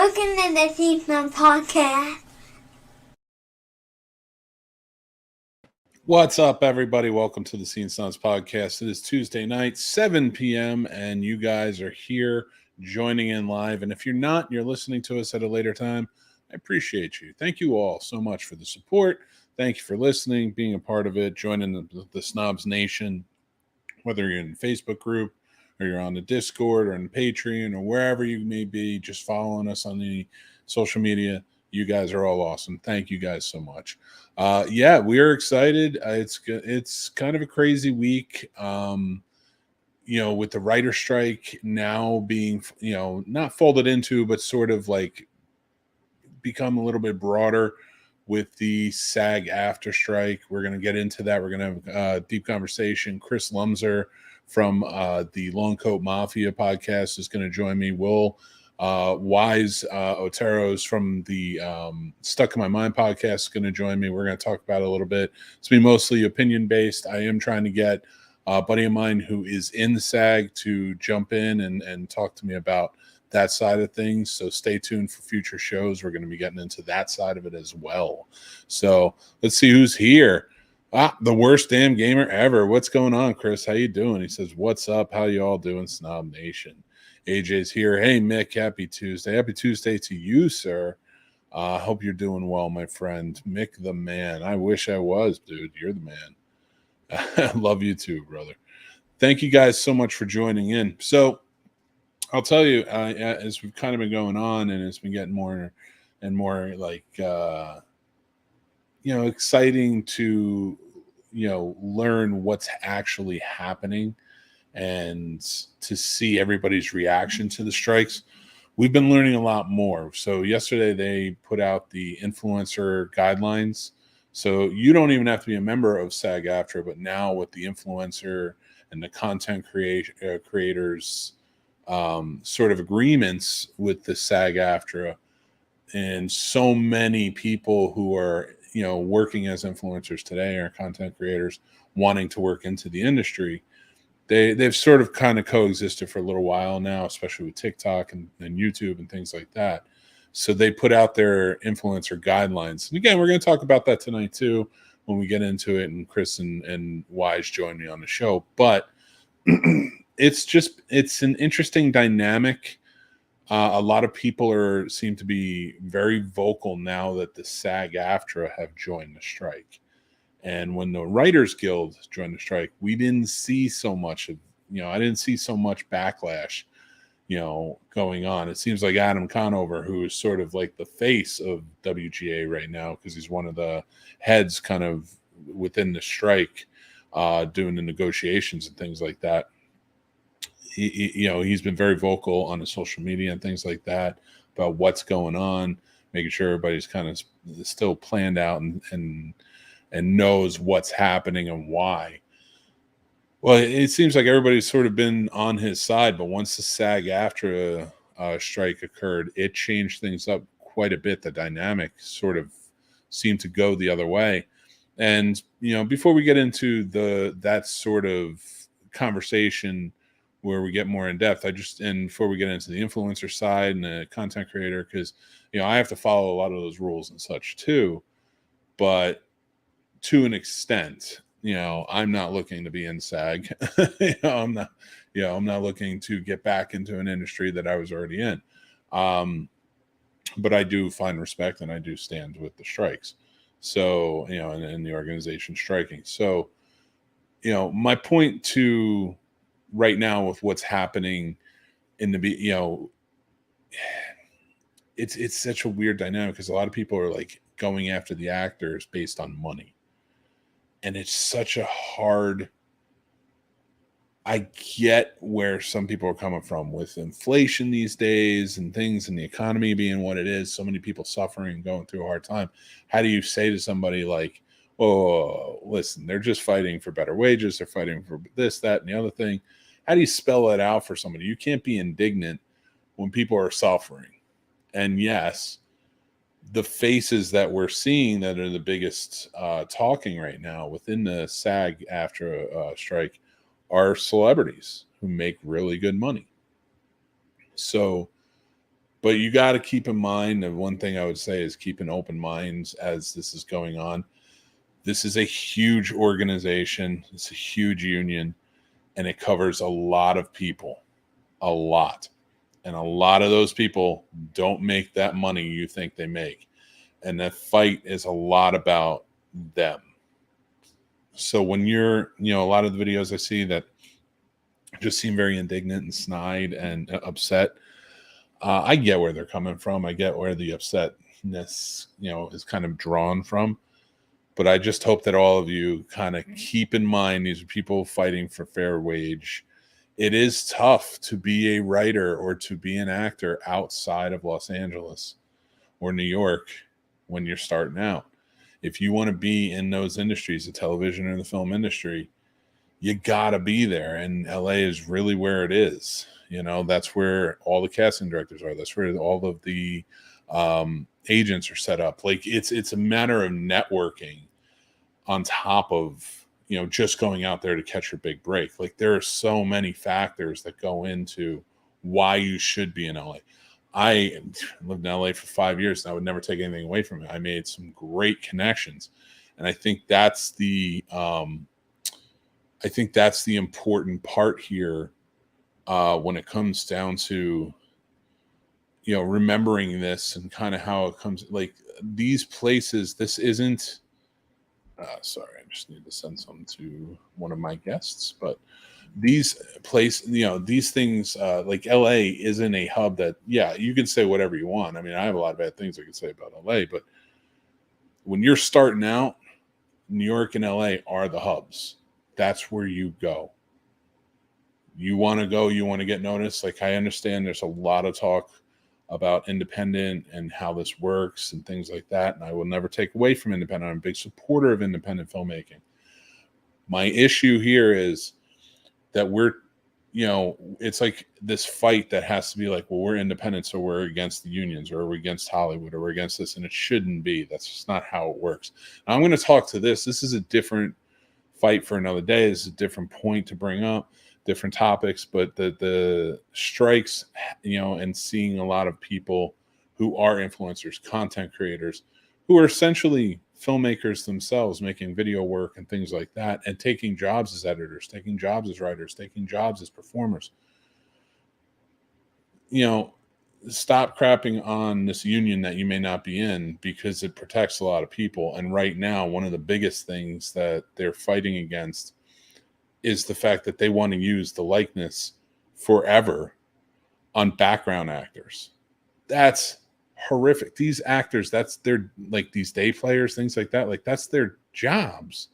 Welcome to the Scene Snobs Podcast. What's up, everybody? Welcome to the Scene Snobs Podcast. It is Tuesday night, 7 p.m., and you guys are here joining in live. And if you're not, and you're listening to us at a later time, I appreciate you. Thank you all so much for the support. Thank you for listening, being a part of it, joining the Snobs Nation, whether you're in the Facebook group or you're on the Discord or on Patreon or wherever you may be, just following us on the social media. You guys are all awesome. Thank you guys so much. Yeah, we are excited. It's kind of a crazy week. With the writer strike now being, not folded into, but sort of like become a little bit broader with the SAG-AFTRA strike. We're going to get into that. We're going to have a deep conversation. Chris Lumser from the Long Coat Mafia podcast is going to join me. Wize Otero from the Stuck in My Mind podcast is going to join me. We're going to talk about it a little bit. It's going to be mostly opinion-based. I am trying to get a buddy of mine who is in the SAG to jump in and talk to me about that side of things. So stay tuned for future shows. We're going to be getting into that side of it as well. So let's see who's here. The worst damn gamer ever. What's going on, Chris? How you doing? He says, what's up? How you all doing, Snob Nation? AJ's here. Hey, Mick, happy Tuesday. Happy Tuesday to you, sir. I hope you're doing well, my friend. Mick the man. I wish I was, dude. You're the man. I love you too, brother. Thank you guys so much for joining in. So I'll tell you, as we've kind of been going on and it's been getting more and more like, exciting to, learn what's actually happening and to see everybody's reaction to the strikes. We've been learning a lot more. So yesterday they put out the influencer guidelines. So you don't even have to be a member of SAG-AFTRA, but now with the influencer and the content creators sort of agreements with the SAG-AFTRA, and so many people who are working as influencers today are content creators wanting to work into the industry. They've sort of kind of coexisted for a little while now, especially with TikTok and YouTube and things like that. So they put out their influencer guidelines. And again, we're going to talk about that tonight too when we get into it. And Chris and Wise join me on the show. But it's an interesting dynamic. A lot of people seem to be very vocal now that the SAG-AFTRA have joined the strike. And when the Writers Guild joined the strike, we didn't see so much of, I didn't see so much backlash, going on. It seems like Adam Conover, who is sort of like the face of WGA right now, because he's one of the heads kind of within the strike, doing the negotiations and things like that. He's been very vocal on his social media and things like that about what's going on, making sure everybody's kind of still planned out and knows what's happening and why. Well, it seems like everybody's sort of been on his side, but once the SAG-AFTRA strike occurred, it changed things up quite a bit. The dynamic sort of seemed to go the other way. And, before we get into that sort of conversation where we get more in depth, and before we get into the influencer side and the content creator, because, I have to follow a lot of those rules and such too, but to an extent, I'm not looking to be in SAG. I'm not looking to get back into an industry that I was already in. But I do find respect and I do stand with the strikes. So, and the organization striking. So, my point to right now with what's happening it's such a weird dynamic because a lot of people are like going after the actors based on money. And it's such a hard, I get where some people are coming from with inflation these days and things and the economy being what it is, so many people suffering and going through a hard time. How do you say to somebody like, oh, listen, they're just fighting for better wages. They're fighting for this, that, and the other thing. How do you spell it out for somebody? You can't be indignant when people are suffering. And yes, the faces that we're seeing that are the biggest talking right now within the SAG-AFTRA strike are celebrities who make really good money. So But you got to keep in mind, and one thing I would say is keep an open mind as this is going on. This is a huge organization. It's a huge union, and it covers a lot of people, a lot. And a lot of those people don't make that money you think they make. And that fight is a lot about them. So when you're, a lot of the videos I see that just seem very indignant and snide and upset, I get where they're coming from. I get where the upsetness, is kind of drawn from. But I just hope that all of you kind of keep in mind these are people fighting for fair wage. It is tough to be a writer or to be an actor outside of Los Angeles or New York when you're starting out. If you want to be in those industries, the television or the film industry, you got to be there. And LA is really where it is. That's where all the casting directors are. That's where all of the agents are set up. Like it's a matter of networking on top of just going out there to catch your big break. Like there are so many factors that go into why you should be in LA. I lived in LA for 5 years and I would never take anything away from it. I made some great connections, and I think that's the important part here when it comes down to remembering this and kind of how it comes. Like these places, this isn't. Sorry, I just need to send something to one of my guests. But these places, these things, like LA isn't a hub that, you can say whatever you want. I mean, I have a lot of bad things I could say about LA, but when you're starting out, New York and LA are the hubs. That's where you go. You want to go, you want to get noticed. Like I understand there's a lot of talk about independent and how this works and things like that. And I will never take away from independent. I'm a big supporter of independent filmmaking. My issue here is that we're, it's like this fight that has to be like, well, we're independent, so we're against the unions, or we're against Hollywood, or we're against this. And it shouldn't be. That's just not how it works. Now, I'm going to talk to this. This is a different fight for another day. This is a different point to bring up. Different topics, but the strikes, and seeing a lot of people who are influencers, content creators, who are essentially filmmakers themselves, making video work and things like that, and taking jobs as editors, taking jobs as writers, taking jobs as performers. Stop crapping on this union that you may not be in, because it protects a lot of people. And right now, one of the biggest things that they're fighting against is the fact that they want to use the likeness forever on background actors. That's horrific. These actors, that's their, like these day players, things like that. Like that's their jobs.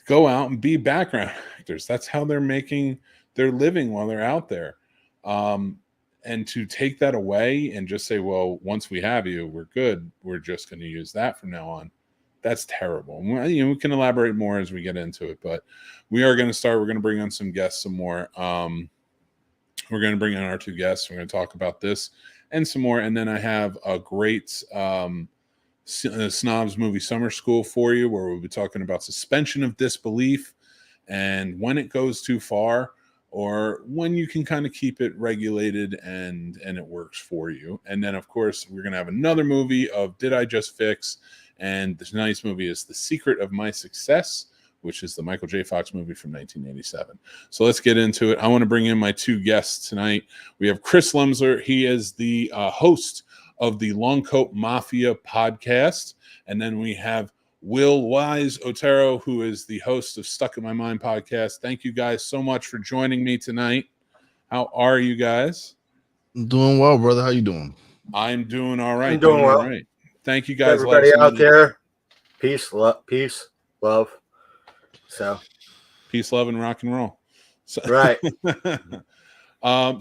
Go out and be background actors. That's how they're making their living while they're out there. And to take that away and just say, well, once we have you, we're good. We're just going to use that from now on. That's terrible. We can elaborate more as we get into it, but we are going to start. We're going to bring on some guests some more. We're going to bring in our two guests. We're going to talk about this and some more. And then I have a great Snobs movie summer school for you, where we'll be talking about suspension of disbelief and when it goes too far, or when you can kind of keep it regulated and it works for you. And then, of course, we're going to have another movie of Did I Just Fix? And tonight's movie is The Secret of My Success, which is the Michael J. Fox movie from 1987. So let's get into it. I want to bring in my two guests tonight. We have Chris Lemsler. He is the host of the Longcoat Mafia podcast. And then we have Will Wize Otero, who is the host of Stuck in My Mind podcast. Thank you guys so much for joining me tonight. How are you guys? I'm doing well, brother. How you doing? I'm doing all right. I'm doing well. All right. Thank you guys. Everybody out there, peace, love. So, peace, love, and rock and roll. So, right.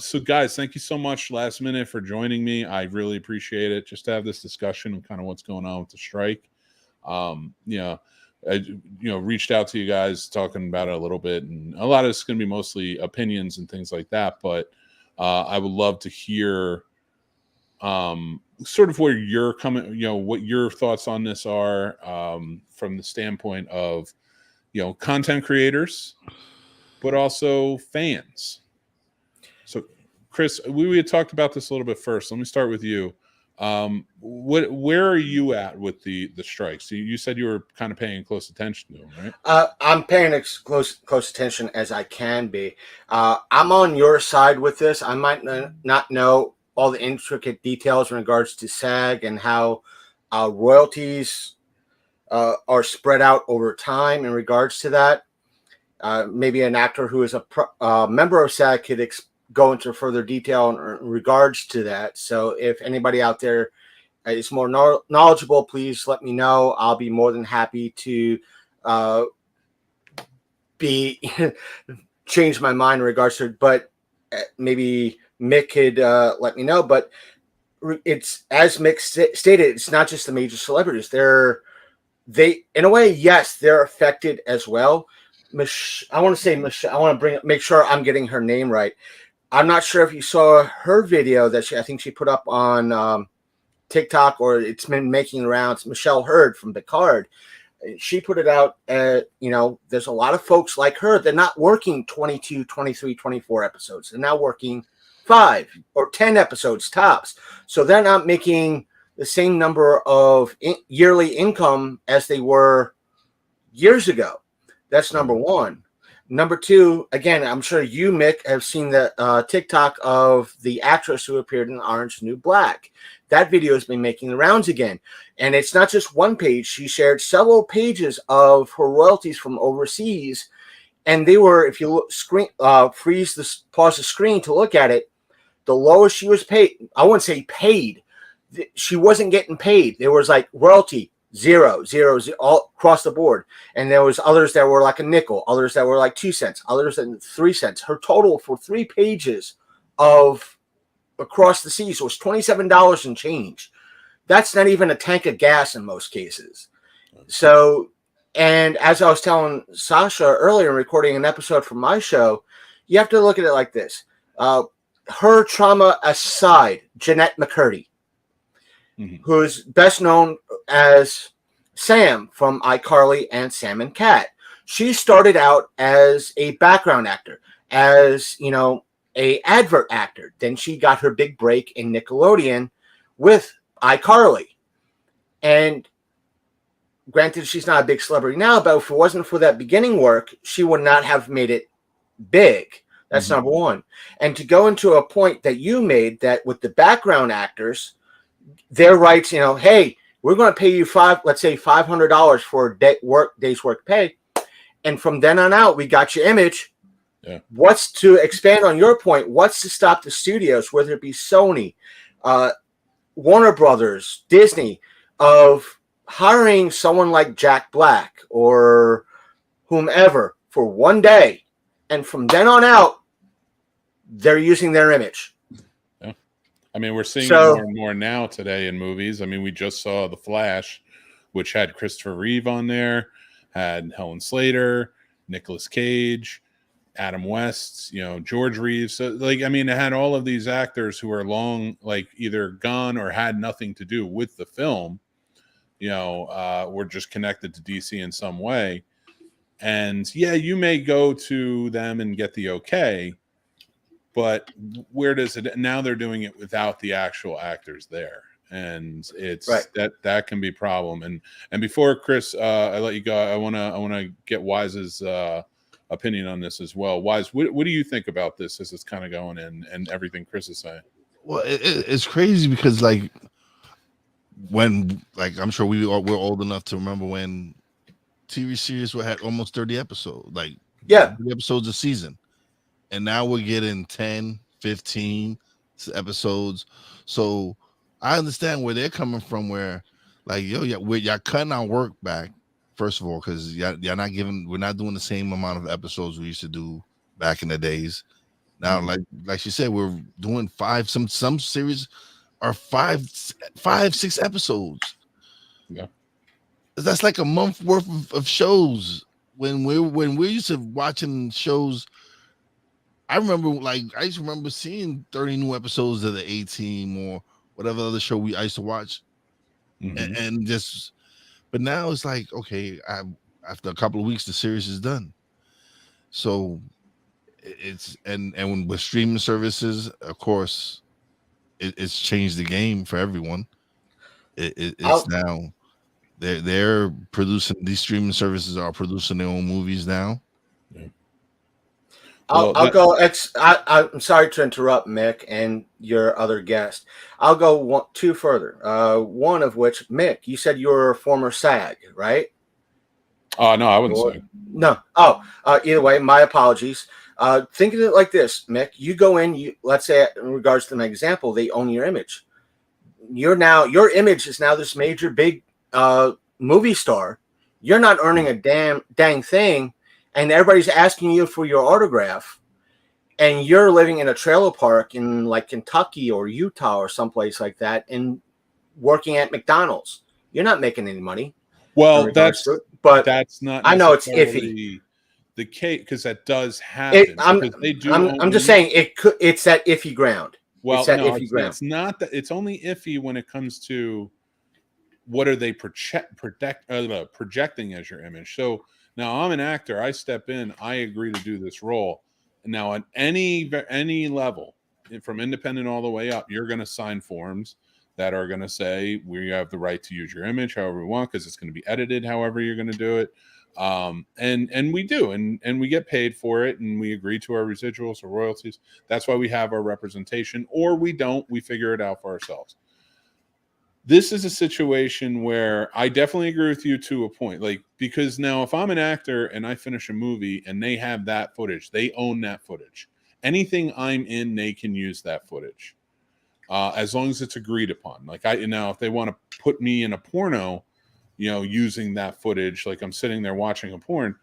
So, guys, thank you so much last minute for joining me. I really appreciate it. Just to have this discussion and kind of what's going on with the strike. I reached out to you guys talking about it a little bit, and a lot of it's going to be mostly opinions and things like that. But I would love to hear sort of where you're coming, what your thoughts on this are from the standpoint of, content creators, but also fans. So, Chris, we had talked about this a little bit first. Let me start with you. Where are you at with the strikes? You said you were kind of paying close attention to them, right? I'm paying close attention as I can be. I'm on your side with this. I might not know all the intricate details in regards to SAG and how royalties are spread out over time in regards to that. Maybe an actor who is a member of SAG could go into further detail in regards to that. So if anybody out there is more knowledgeable, please let me know. I'll be more than happy to change my mind in regards to it. But maybe Mick could let me know. But it's, as Mick stated, it's not just the major celebrities. They in a way, yes, they're affected as well. I want to say Michelle. I want to make sure I'm getting her name right. I'm not sure if you saw her video that I think she put up on TikTok, or it's been making rounds. Michelle Hurd from Picard. She put it out. There's a lot of folks like her. They're not working 22, 23, 24 episodes. They're now working 5 or 10 episodes tops. So they're not making the same number of yearly income as they were years ago. That's number one. Number two, again, I'm sure you, Mick, have seen the TikTok of the actress who appeared in Orange is the New Black. That video has been making the rounds again. And it's not just one page. She shared several pages of her royalties from overseas. And they were, if you pause the screen to look at it, the lowest she was paid, I wouldn't say paid. She wasn't getting paid. There was like royalty, zero, all across the board. And there was others that were like a nickel, others that were like 2 cents, others than 3 cents. Her total for 3 pages of across the seas was $27 and change. That's not even a tank of gas in most cases. So, and as I was telling Sasha earlier, recording an episode from my show, you have to look at it like this. Her trauma aside, Jeanette McCurdy, who's best known as Sam from iCarly and Sam and Cat. She started out as a background actor, as, a advert actor. Then she got her big break in Nickelodeon with iCarly. And granted, she's not a big celebrity now, but if it wasn't for that beginning work, she would not have made it big. That's number one. And to go into a point that you made, that with the background actors, their rights, hey, we're going to pay you let's say $500 for a day's work pay. And from then on out, we got your image. Yeah. What's to expand on your point? What's to stop the studios, whether it be Sony, Warner Brothers, Disney, of hiring someone like Jack Black or whomever for one day, and from then on out, they're using their image. Yeah. I mean, we're seeing it more and more now today in movies. I mean, we just saw The Flash, which had Christopher Reeve on there, had Helen Slater, Nicolas Cage, Adam West, George Reeves. So, it had all of these actors who are long, either gone or had nothing to do with the film, were just connected to DC in some way. And yeah, you may go to them and get the okay, but where does it now? They're doing it without the actual actors there, and it's right. that can be a problem. And before Chris, I let you go, I want to get Wise's opinion on this as well. Wise, what do you think about this as it's kind of going and everything Chris is saying? Well, it's crazy because when I'm sure we're old enough to remember when TV series had almost 30 episodes, 30 episodes a season, and now we're getting 10, 15 episodes. So I understand where they're coming from, where y'all cutting our work back, first of all, because we're not doing the same amount of episodes we used to do back in the days. Now, like she said, we're doing 5. Some series are 5, 6 episodes. Yeah, that's like a month worth of shows. When we're used to watching shows, I used to remember seeing 30 new episodes of the A-Team or whatever other show I used to watch, and just. But now it's like, okay, after a couple of weeks, the series is done. So it's and with streaming services, of course, it's changed the game for everyone. It's now they're producing, these streaming services are producing their own movies now. I'll go. I'm sorry to interrupt, Mick, and your other guest. I'll go two further. One of which, Mick, you said you were a former SAG, right? Oh no, I wouldn't say. No. Either way, my apologies. Think of it like this, Mick. You go in. Let's say, in regards to my example, they own your image. Your image is now this major big movie star. You're not earning a dang thing. And everybody's asking you for your autograph, and you're living in a trailer park in like Kentucky or Utah or someplace like that, and working at McDonald's. You're not making any money. Well, that's not. I know it's iffy. The case, because that does happen. I'm just saying it's that iffy ground. Well, it's not that. It's only iffy when it comes to what are they projecting as your image. So. Now, I'm an actor. I step in. I agree to do this role. Now, at any level, from independent all the way up, you're going to sign forms that are going to say we have the right to use your image however we want, because it's going to be edited however you're going to do it. And we do, and we get paid for it, and we agree to our residuals or royalties. That's why we have our representation, or we don't. We figure it out for ourselves. This is a situation where I definitely agree with you to a point, like, because now if I'm an actor and I finish a movie and they have that footage, they own that footage. Anything I'm in, they can use that footage, as long as it's agreed upon. Like if they want to put me in a porno, using that footage, like I'm sitting there watching a porn,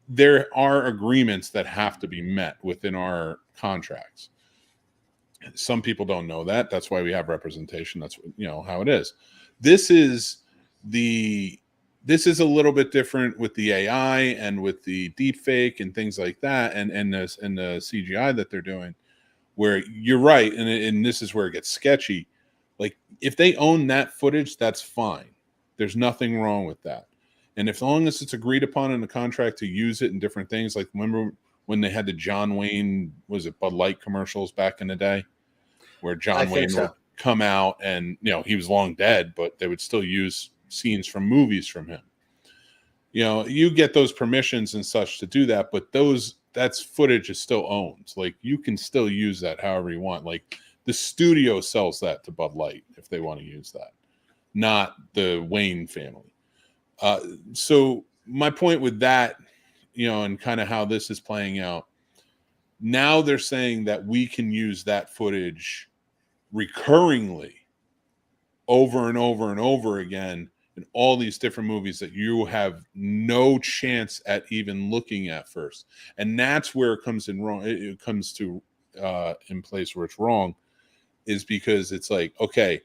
there are agreements that have to be met within our contracts. Some people don't know that. That's why we have representation. That's how it is. This is a little bit different with the AI and with the deep fake and things like that, and the CGI that they're doing, where you're right, and this is where it gets sketchy. Like, if they own that footage, that's fine. There's nothing wrong with that. And as long as it's agreed upon in the contract to use it in different things, like remember when they had the John Wayne, was it Bud Light commercials back in the day, where John Wayne would come out and, he was long dead, but they would still use scenes from movies from him. You get those permissions and such to do that, but that's footage is still owned. Like, you can still use that however you want. Like, the studio sells that to Bud Light if they want to use that, not the Wayne family. So my point with that, and kind of how this is playing out, now they're saying that we can use that footage recurringly over and over and over again in all these different movies that you have no chance at even looking at first. And that's where it comes in wrong. It comes to in place where it's wrong, is because it's like, okay,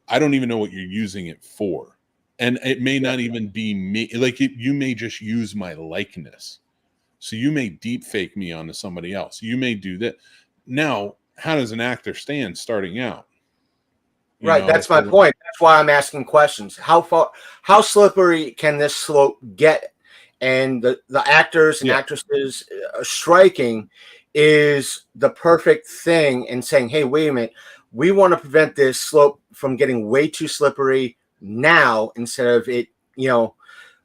I don't even know what you're using it for. And it may not even be me. Like, you may just use my likeness. So you may deep fake me onto somebody else. You may do that. Now, how does an actor stand starting out? Right. That's my point. That's why I'm asking questions. How slippery can this slope get? And the actors and actresses striking is the perfect thing in saying, hey, wait a minute. We want to prevent this slope from getting way too slippery now, instead of it,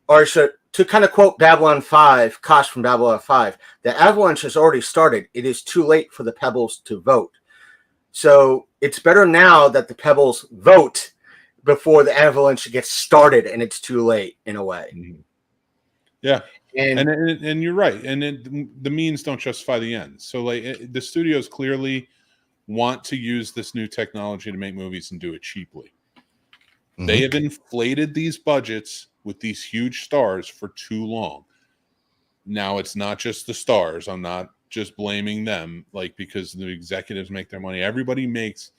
or to kind of quote Babylon 5, Kosh from Babylon 5, the avalanche has already started. It is too late for the pebbles to vote. So it's better now that the pebbles vote before the avalanche gets started, and it's too late in a way. Mm-hmm. Yeah. And you're right. And the means don't justify the ends. So like the studios clearly want to use this new technology to make movies and do it cheaply. Mm-hmm. They have inflated these budgets with these huge stars for too long. Now it's not just the stars. I'm not just blaming them, like, because the executives make their money. Everybody makes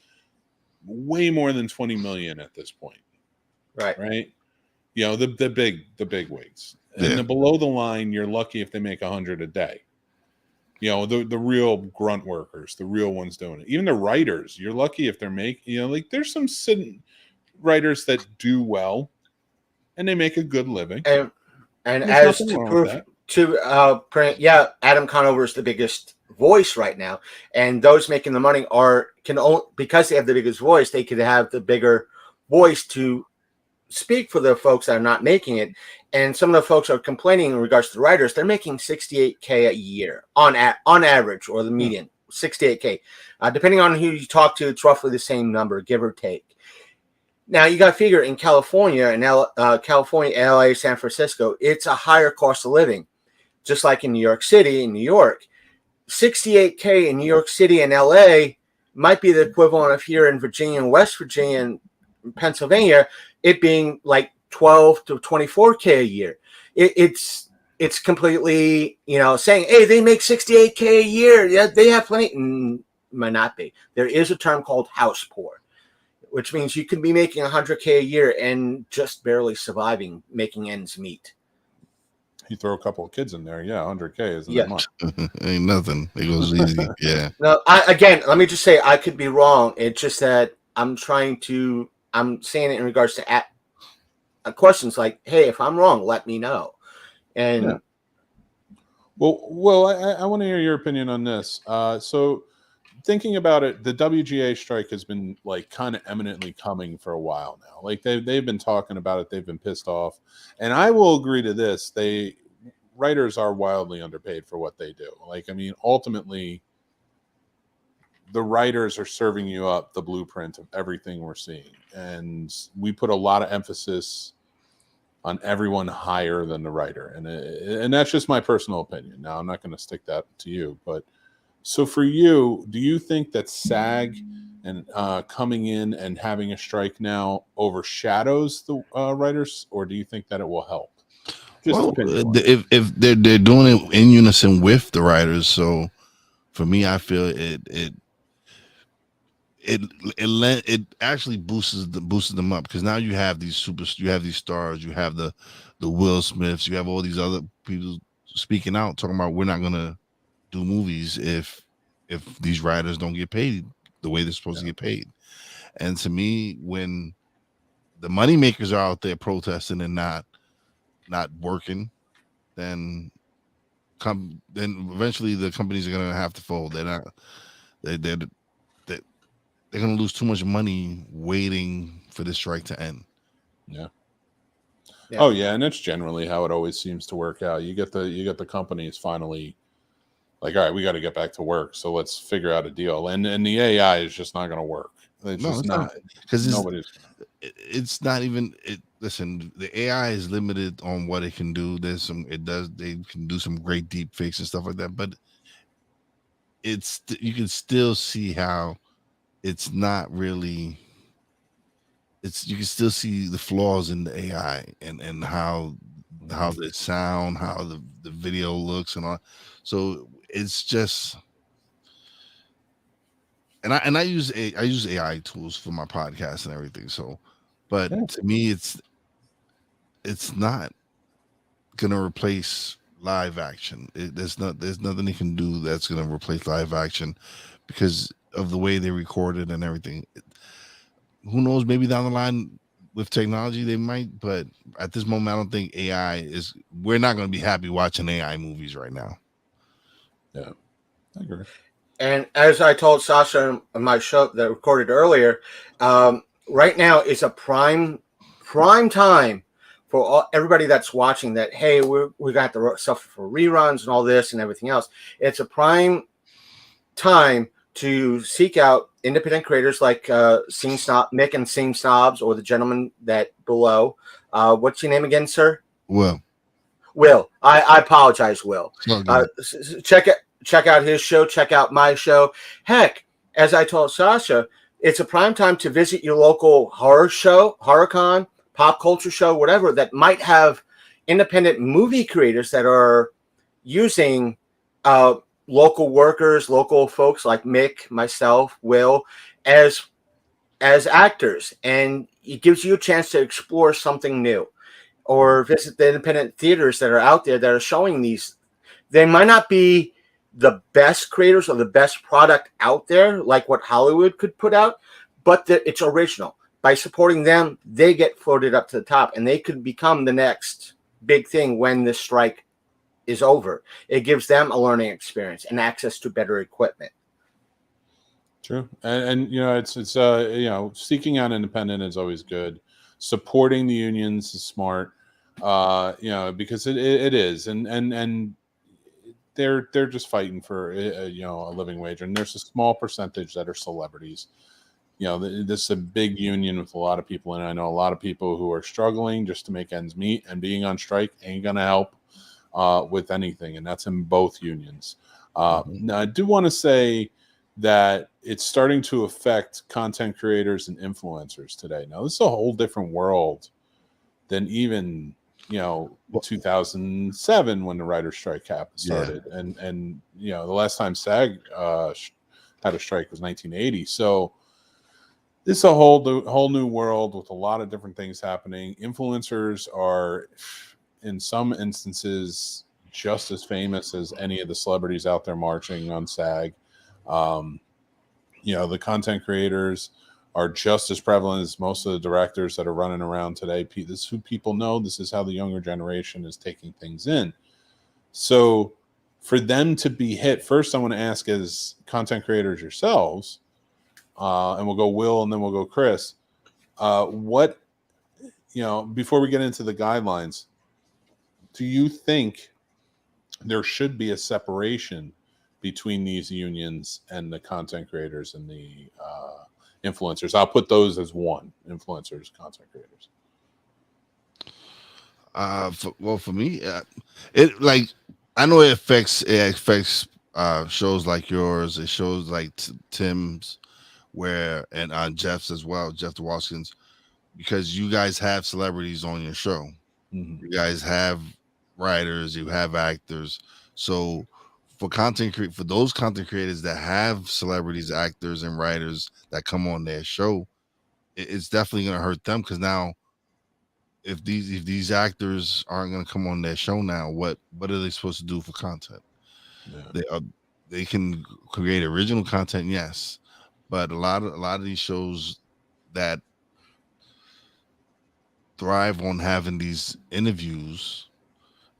way more than 20 million at this point. Right. The big wigs. And the below the line, you're lucky if they make 100 a day. The real grunt workers, the real ones doing it. Even the writers, you're lucky if they're making, there's some writers that do well and they make a good living. And as to prove, Adam Conover is the biggest voice right now, and those making the money because they have the biggest voice, they could have the bigger voice to speak for the folks that are not making it. And some of the folks are complaining in regards to the writers. They're making $68K a year on average, or the median, $68K. Depending on who you talk to, it's roughly the same number, give or take. Now you got to figure in California and California, LA, San Francisco, it's a higher cost of living, just like in New York City and New York. $68K in New York City and LA might be the equivalent of here in Virginia and West Virginia and Pennsylvania, it being like $12 to $24K a year. It's completely, saying, hey, they make $68K a year. Yeah, they have plenty. Might not be. There is a term called house poor, which means you can be making $100K a year and just barely surviving, making ends meet. You throw a couple of kids in there, 100K isn't that much. Ain't nothing. It goes easy. Yeah. No, let me just say, I could be wrong. It's just that I'm saying it in regards to questions like, hey, if I'm wrong, let me know. And yeah. Well, I want to hear your opinion on this. So thinking about it, the WGA strike has been like kind of eminently coming for a while now. Like they've been talking about it. They've been pissed off. And I will agree to this. Writers are wildly underpaid for what they do. Like, I mean, ultimately, the writers are serving you up the blueprint of everything we're seeing. And we put a lot of emphasis on everyone higher than the writer. And that's just my personal opinion. Now, I'm not going to stick that to you. But so for you, do you think that SAG and coming in and having a strike now overshadows the writers, or do you think that it will help? If they're doing it in unison with the writers, so for me, I feel it actually boosts them up, because now you have these stars, you have the Will Smiths, you have all these other people speaking out, talking about we're not gonna do movies if these writers don't get paid the way they're supposed to get paid. And to me, when the money makers are out there protesting and not working, then eventually the companies are gonna have to fold. They're going to lose too much money waiting for this strike to end. Yeah. Oh yeah, and that's generally how it always seems to work out. You get the companies finally like, all right, we got to get back to work, so let's figure out a deal. And the AI is just not going to work. It's not, because it's not even. Listen, the AI is limited on what it can do. They can do some great deep fakes and stuff like that, but you can still see how it's not really. You can still see the flaws in the AI and how the sound, how the video looks and all. So it's just, and I use AI tools for my podcast and everything. So, but to me, it's not gonna replace live action. There's nothing they can do that's gonna replace live action because of the way they record it and everything. Who knows? Maybe down the line with technology they might, but at this moment, I don't think we're not going to be happy watching AI movies right now. Yeah, I agree. And as I told Sasha on my show that recorded earlier, right now is a prime time for everybody that's watching that. Hey, we got the stuff for reruns and all this and everything else. It's a prime time to seek out independent creators like Mick and Scene Snobs, or the gentleman that below. What's your name again, sir? Will. I apologize, Will. Check out his show. Check out my show. Heck, as I told Sasha, it's a prime time to visit your local horror show, HorrorCon, pop culture show, whatever, that might have independent movie creators that are using local workers, local folks like Mick, myself, Will, as actors. And it gives you a chance to explore something new, or visit the independent theaters that are out there that are showing these. They might not be the best creators or the best product out there, like what Hollywood could put out, but it's original. By supporting them, they get floated up to the top, and they could become the next big thing when this strike is over. It gives them a learning experience and access to better equipment. True. And it's seeking out independent is always good. Supporting the unions is smart. Because it is, and they're just fighting for a living wage, and there's a small percentage that are celebrities. This is a big union with a lot of people, and I know a lot of people who are struggling just to make ends meet, and being on strike ain't gonna help with anything, and that's in both unions. Now I do want to say that it's starting to affect content creators and influencers today. Now this is a whole different world than even 2007 when the writer's strike started, and the last time SAG had a strike was 1980. So this is a whole new world with a lot of different things happening. Influencers are, in some instances, just as famous as any of the celebrities out there marching on SAG. The content creators are just as prevalent as most of the directors that are running around today. This is who people know. This is how the younger generation is taking things in. So for them to be hit, first I want to ask, as content creators yourselves, and we'll go Will and then we'll go Chris, what, before we get into the guidelines, do you think there should be a separation between these unions and the content creators and the influencers? I'll put those as one: influencers, content creators. For me, I know it affects shows like yours. It shows like Tim's, and Jeff's as well, Jeff DeWalskins, because you guys have celebrities on your show. Mm-hmm. You guys have writers, you have actors. So for those content creators that have celebrities, actors, and writers that come on their show, it's definitely going to hurt them, because now if these actors aren't going to come on their show now, what are they supposed to do for content? Yeah. They can create original content, yes, but a lot of these shows that thrive on having these interviews,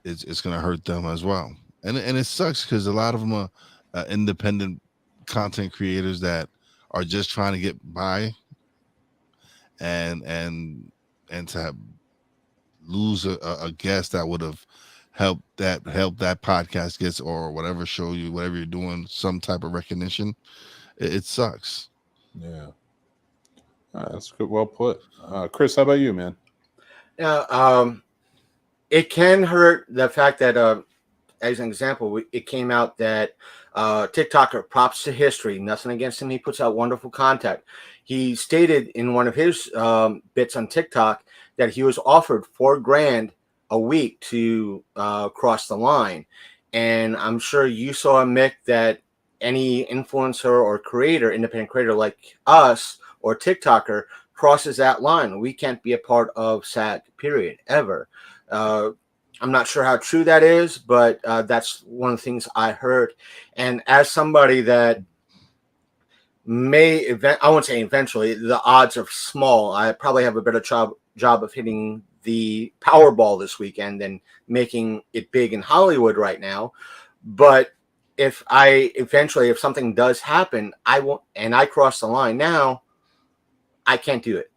it's going to hurt them as well. And it sucks, because a lot of them are independent content creators that are just trying to get by, and to lose a guest that would have helped that podcast gets, or whatever you're doing, some type of recognition. It sucks. Yeah, that's good. Well put. Chris, how about you, man? Yeah, it can hurt. The fact that as an example, it came out that TikToker, props to history, nothing against him, he puts out wonderful content. He stated in one of his bits on TikTok that he was offered $4,000 a week to cross the line. And I'm sure you saw, Mick, that any influencer or creator, independent creator like us or TikToker, crosses that line, we can't be a part of SAG, period, ever. I'm not sure how true that is, but that's one of the things I heard. And as somebody that I won't say eventually, the odds are small. I probably have a better job of hitting the Powerball this weekend than making it big in Hollywood right now. But if something does happen, I won't, and I cross the line now, I can't do it.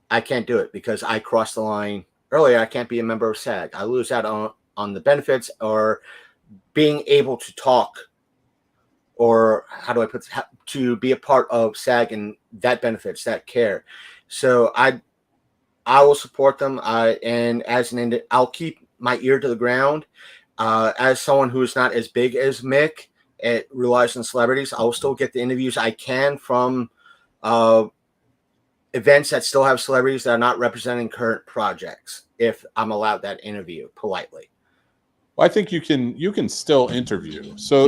I can't do it because I crossed the line earlier. I can't be a member of SAG. I lose out on the benefits or being able to talk, or to be a part of SAG and that benefits, that care. So I will support them. And I'll keep my ear to the ground. As someone who is not as big as Mick, it relies on celebrities. I will still get the interviews I can from events that still have celebrities that are not representing current projects, if I'm allowed that interview politely. Well, I think you can still interview. So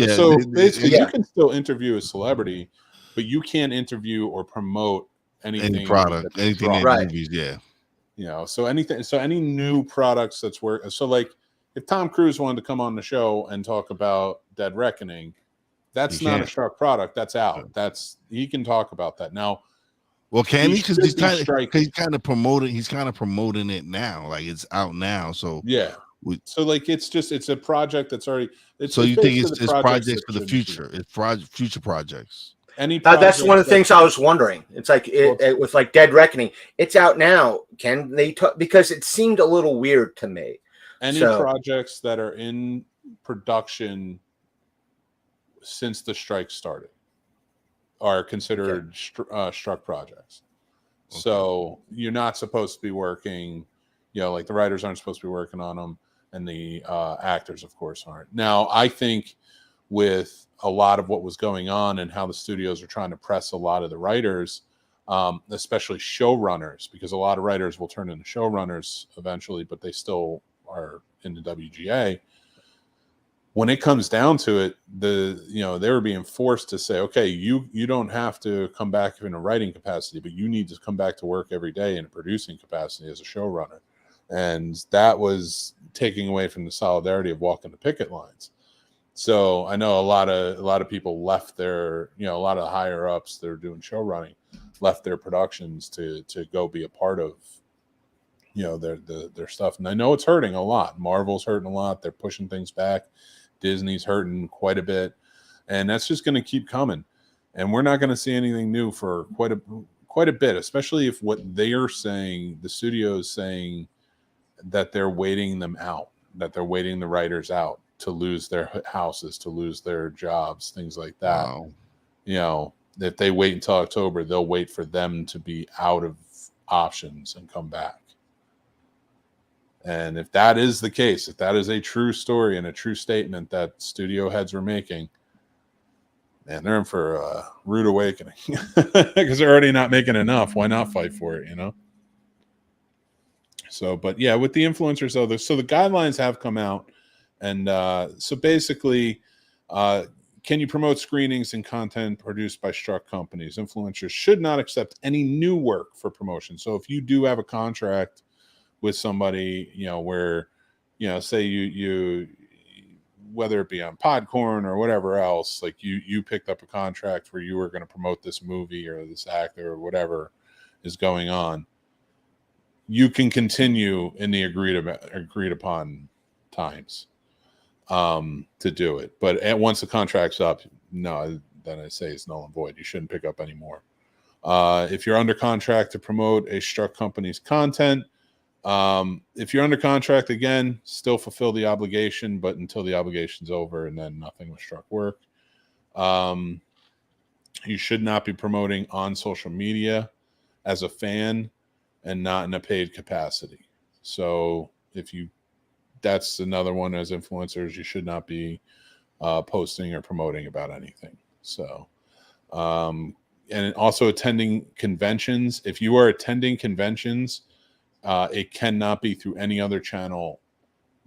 basically, you can still interview a celebrity, but you can't interview or promote any product, anything in movies. Yeah. So any new products that's so like if Tom Cruise wanted to come on the show and talk about Dead Reckoning, that's not a Shark product. That's out. He can talk about that now. Well, can he? Because he's kind of promoting. He's kind of promoting it now. Like, it's out now. So yeah. So like it's a project that's already. So you think basically it's the projects for the that future? It's future projects. Any that's one of the that- things I was wondering. It's like with like Dead Reckoning. It's out now. Can they talk? Because it seemed a little weird to me. Any projects that are in production since the strike started are considered struck projects. Okay. So you're not supposed to be working, like the writers aren't supposed to be working on them, and the actors, of course, aren't. Now, I think with a lot of what was going on and how the studios are trying to press a lot of the writers, especially showrunners, because a lot of writers will turn into showrunners eventually, but they still are in the WGA. When it comes down to it, they were being forced to say, okay, you don't have to come back in a writing capacity, but you need to come back to work every day in a producing capacity as a showrunner. And that was taking away from the solidarity of walking the picket lines. So I know a lot of people left their, a lot of the higher ups that are doing show running left their productions to go be a part of, their stuff. And I know it's hurting a lot. Marvel's hurting a lot. They're pushing things back. Disney's hurting quite a bit, and that's just going to keep coming. And we're not going to see anything new for quite a bit, especially if what they are saying, the studio is saying that they're waiting them out, that they're waiting the writers out to lose their houses, to lose their jobs, things like that. Wow. If they wait until October, they'll wait for them to be out of options and come back. And if that is the case, if that is a true story and a true statement that studio heads were making, man, they're in for a rude awakening because they're already not making enough. Why not fight for it, So, but yeah, with the influencers, though, so the guidelines have come out. And so basically, can you promote screenings and content produced by struck companies? Influencers should not accept any new work for promotion. So if you do have a contract with somebody, where, say you whether it be on Podcorn or whatever else, like you picked up a contract where you were going to promote this movie or this actor or whatever is going on, you can continue in the agreed upon times to do it. But once the contract's up, no, then I say it's null and void. You shouldn't pick up anymore. If you're under contract to promote a struck company's content, if you're under contract, again, still fulfill the obligation, but until the obligation's over, and then nothing with struck work. You should not be promoting on social media as a fan and not in a paid capacity. So that's another one. As influencers, you should not be posting or promoting about anything. So, and also attending conventions. If you are attending conventions, it cannot be through any other channel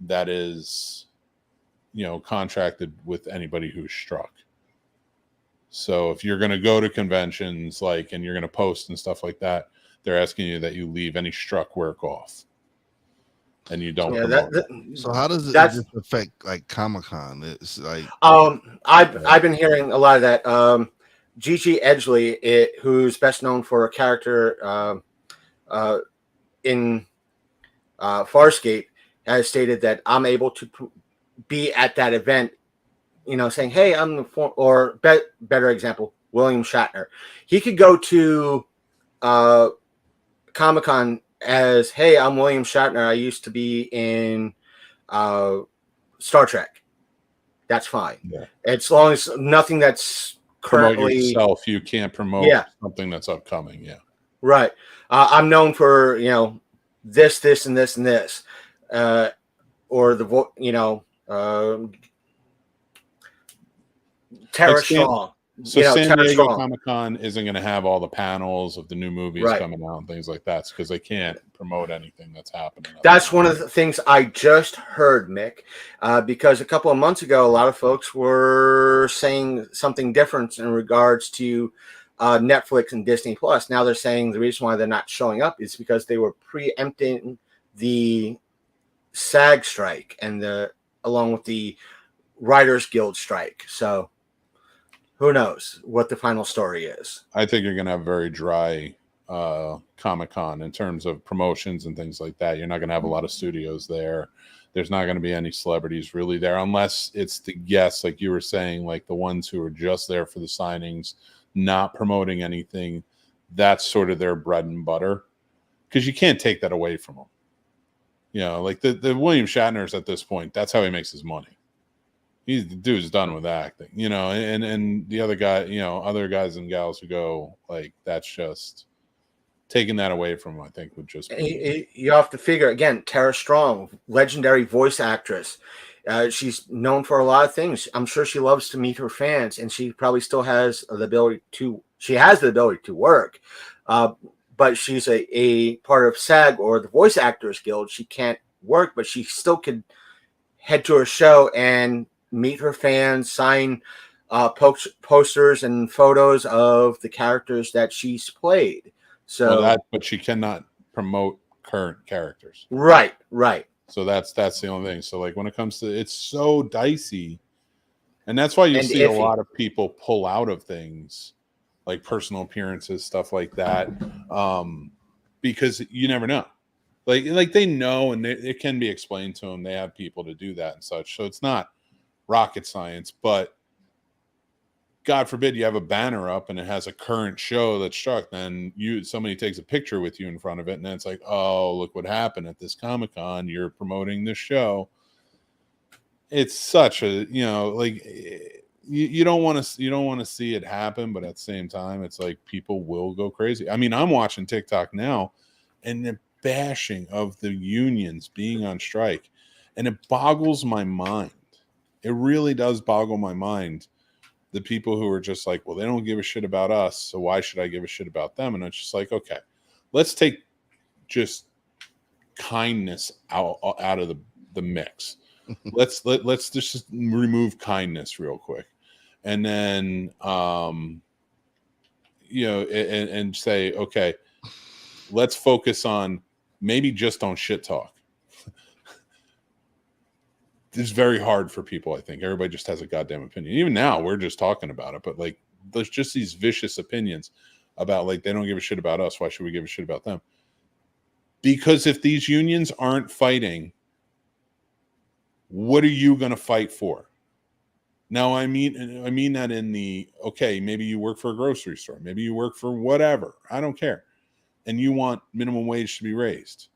that is, contracted with anybody who's struck. So if you're going to go to conventions, and you're going to post and stuff like that, they're asking you that you leave any struck work off, and you don't. So how does it just affect like Comic-Con? It's like I've been hearing a lot of that. Gigi Edgley, who's best known for a character in Farscape, has stated that I'm able to be at that event, saying, hey, I'm or better example, William Shatner. He could go to Comic-Con as, hey, I'm William Shatner. I used to be in Star Trek. That's fine. Yeah. As long as nothing that's currently... Promote yourself. You can't promote something that's upcoming. Yeah. Right. I'm known for, this, and this, and this. Or Tara Shaw. So San Diego Comic-Con isn't going to have all the panels of the new movies coming out and things like that because they can't promote anything that's happening. That's one of the things I just heard, Mick, because a couple of months ago, a lot of folks were saying something different in regards to Netflix and Disney Plus. Now they're saying the reason why they're not showing up is because they were preempting the SAG strike and along with the Writers Guild strike. So who knows what the final story is? I think you're going to have very dry Comic-Con in terms of promotions and things like that. You're not going to have a lot of studios there. there's not going to be any celebrities really there unless it's the guests, like you were saying, like the ones who are just there for the signings, not promoting anything. That's sort of their bread and butter, because you can't take that away from them. You know, like the William Shatner's at this point, that's how he makes his money. The dude's done with acting, you know, and the other guy, you know, other guys and gals who go, like, that's just taking that away from him, I think would just be... You have to figure, again, Tara Strong, legendary voice actress. She's known for a lot of things. I'm sure she loves to meet her fans, and she probably still has the ability to work. But she's a part of SAG, or the Voice Actors Guild. She can't work, but she still could head to her show and meet her fans, sign posters and photos of the characters that she's played. So, but she cannot promote current characters. Right. So that's the only thing. So, like, when it comes to, it's so dicey, and that's why you see a lot of people pull out of things, like personal appearances, stuff like that, because you never know. Like they know, and it can be explained to them. They have people to do that and such. So it's not rocket science, but God forbid you have a banner up and it has a current show that's struck, then somebody takes a picture with you in front of it, and then it's like, oh, look what happened at this Comic-Con. You're promoting this show. It's such a, you know, like, you don't want to see it happen, but at the same time, it's like people will go crazy. I mean, I'm watching TikTok now, and the bashing of the unions being on strike, and it boggles my mind. It really does boggle my mind. The people who are just like, well, they don't give a shit about us, so why should I give a shit about them? And it's just like, okay, let's take just kindness out of the mix. let's just remove kindness real quick, and then you know, and say, okay, let's focus on maybe just don't shit talk. It's very hard for people. I think everybody just has a goddamn opinion. Even now, we're just talking about it, but like, there's just these vicious opinions about, like, they don't give a shit about us. Why should we give a shit about them? Because if these unions aren't fighting, what are you going to fight for? Now, I mean that in the, okay, maybe you work for a grocery store, maybe you work for whatever, I don't care, and you want minimum wage to be raised.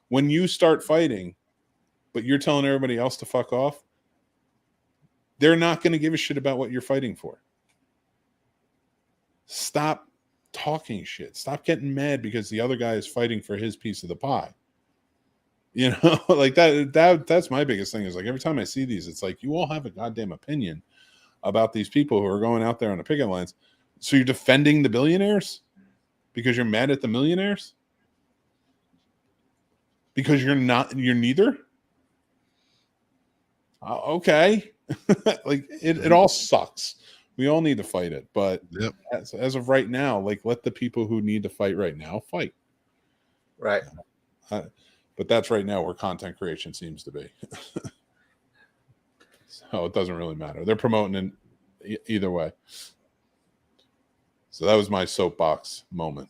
When you start fighting, but you're telling everybody else to fuck off, they're not going to give a shit about what you're fighting for. Stop talking shit. Stop getting mad because the other guy is fighting for his piece of the pie. You know, like that's my biggest thing, is like, every time I see these, it's like, you all have a goddamn opinion about these people who are going out there on the picket lines. So you're defending the billionaires because you're mad at the millionaires? Because you're neither? Okay. Like, it all sucks. We all need to fight it, but yep. as of right now, like, let the people who need to fight right now fight. Right. But that's right now where content creation seems to be. So it doesn't really matter. They're promoting it either way. So that was my soapbox moment.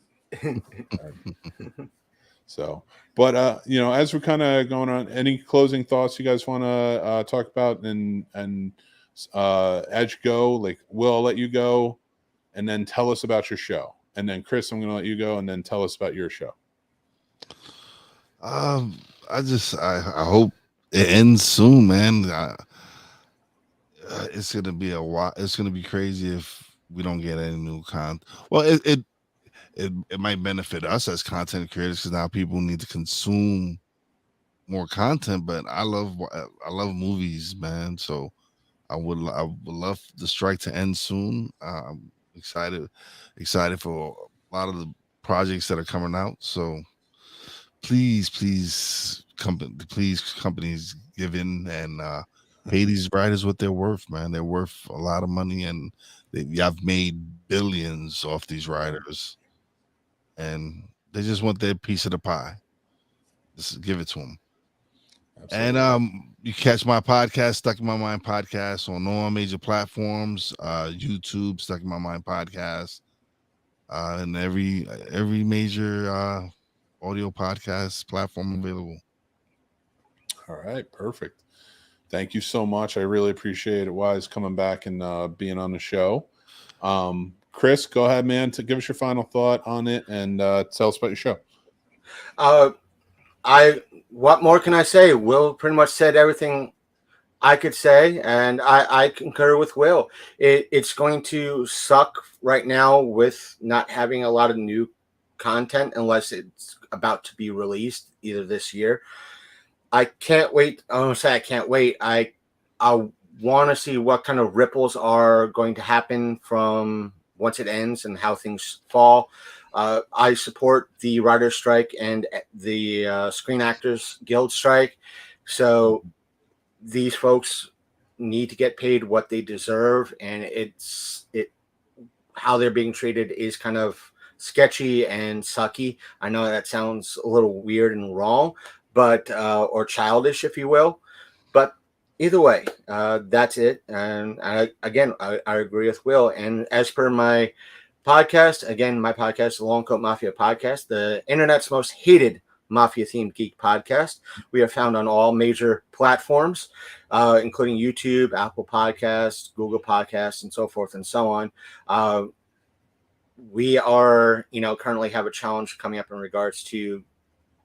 So, but you know, as we're kind of going on, any closing thoughts you guys want to talk about, and as you go, like, Will, I'll let you go, and then tell us about your show, and then Chris, I'm going to let you go, and then tell us about your show. I hope it ends soon, man. It's gonna be a while. It's gonna be crazy if we don't get any new content. Well, it might benefit us as content creators, because now people need to consume more content. But I love movies, man. So I would love the strike to end soon. I'm excited for a lot of the projects that are coming out. So please companies give in and pay these writers what they're worth, man. They're worth a lot of money, and I've made billions off these writers, and they just want their piece of the pie. Just give it to them. Absolutely. And you catch my podcast, Stuck in My Mind podcast, on all major platforms, YouTube, Stuck in My Mind podcast, and every major audio podcast platform available. All right, perfect. Thank you so much. I really appreciate it, Wize, coming back and being on the show. Chris, go ahead, man, to give us your final thought on it and tell us about your show. What more can I say? Will pretty much said everything I could say, and I concur with Will. It's going to suck right now with not having a lot of new content unless it's about to be released either this year. I can't wait. I don't say I can't wait. I want to see what kind of ripples are going to happen from once it ends and how things fall. I support the writer's strike and the Screen Actors Guild strike. So these folks need to get paid what they deserve, and how they're being treated is kind of sketchy and sucky. I know that sounds a little weird and wrong, but or childish, if you will. But either way, that's it. And I agree with Will. And as per my podcast, again, my podcast, the Long Coat Mafia Podcast, the internet's most hated mafia-themed geek podcast. We are found on all major platforms, including YouTube, Apple Podcasts, Google Podcasts, and so forth and so on. We are, currently have a challenge coming up in regards to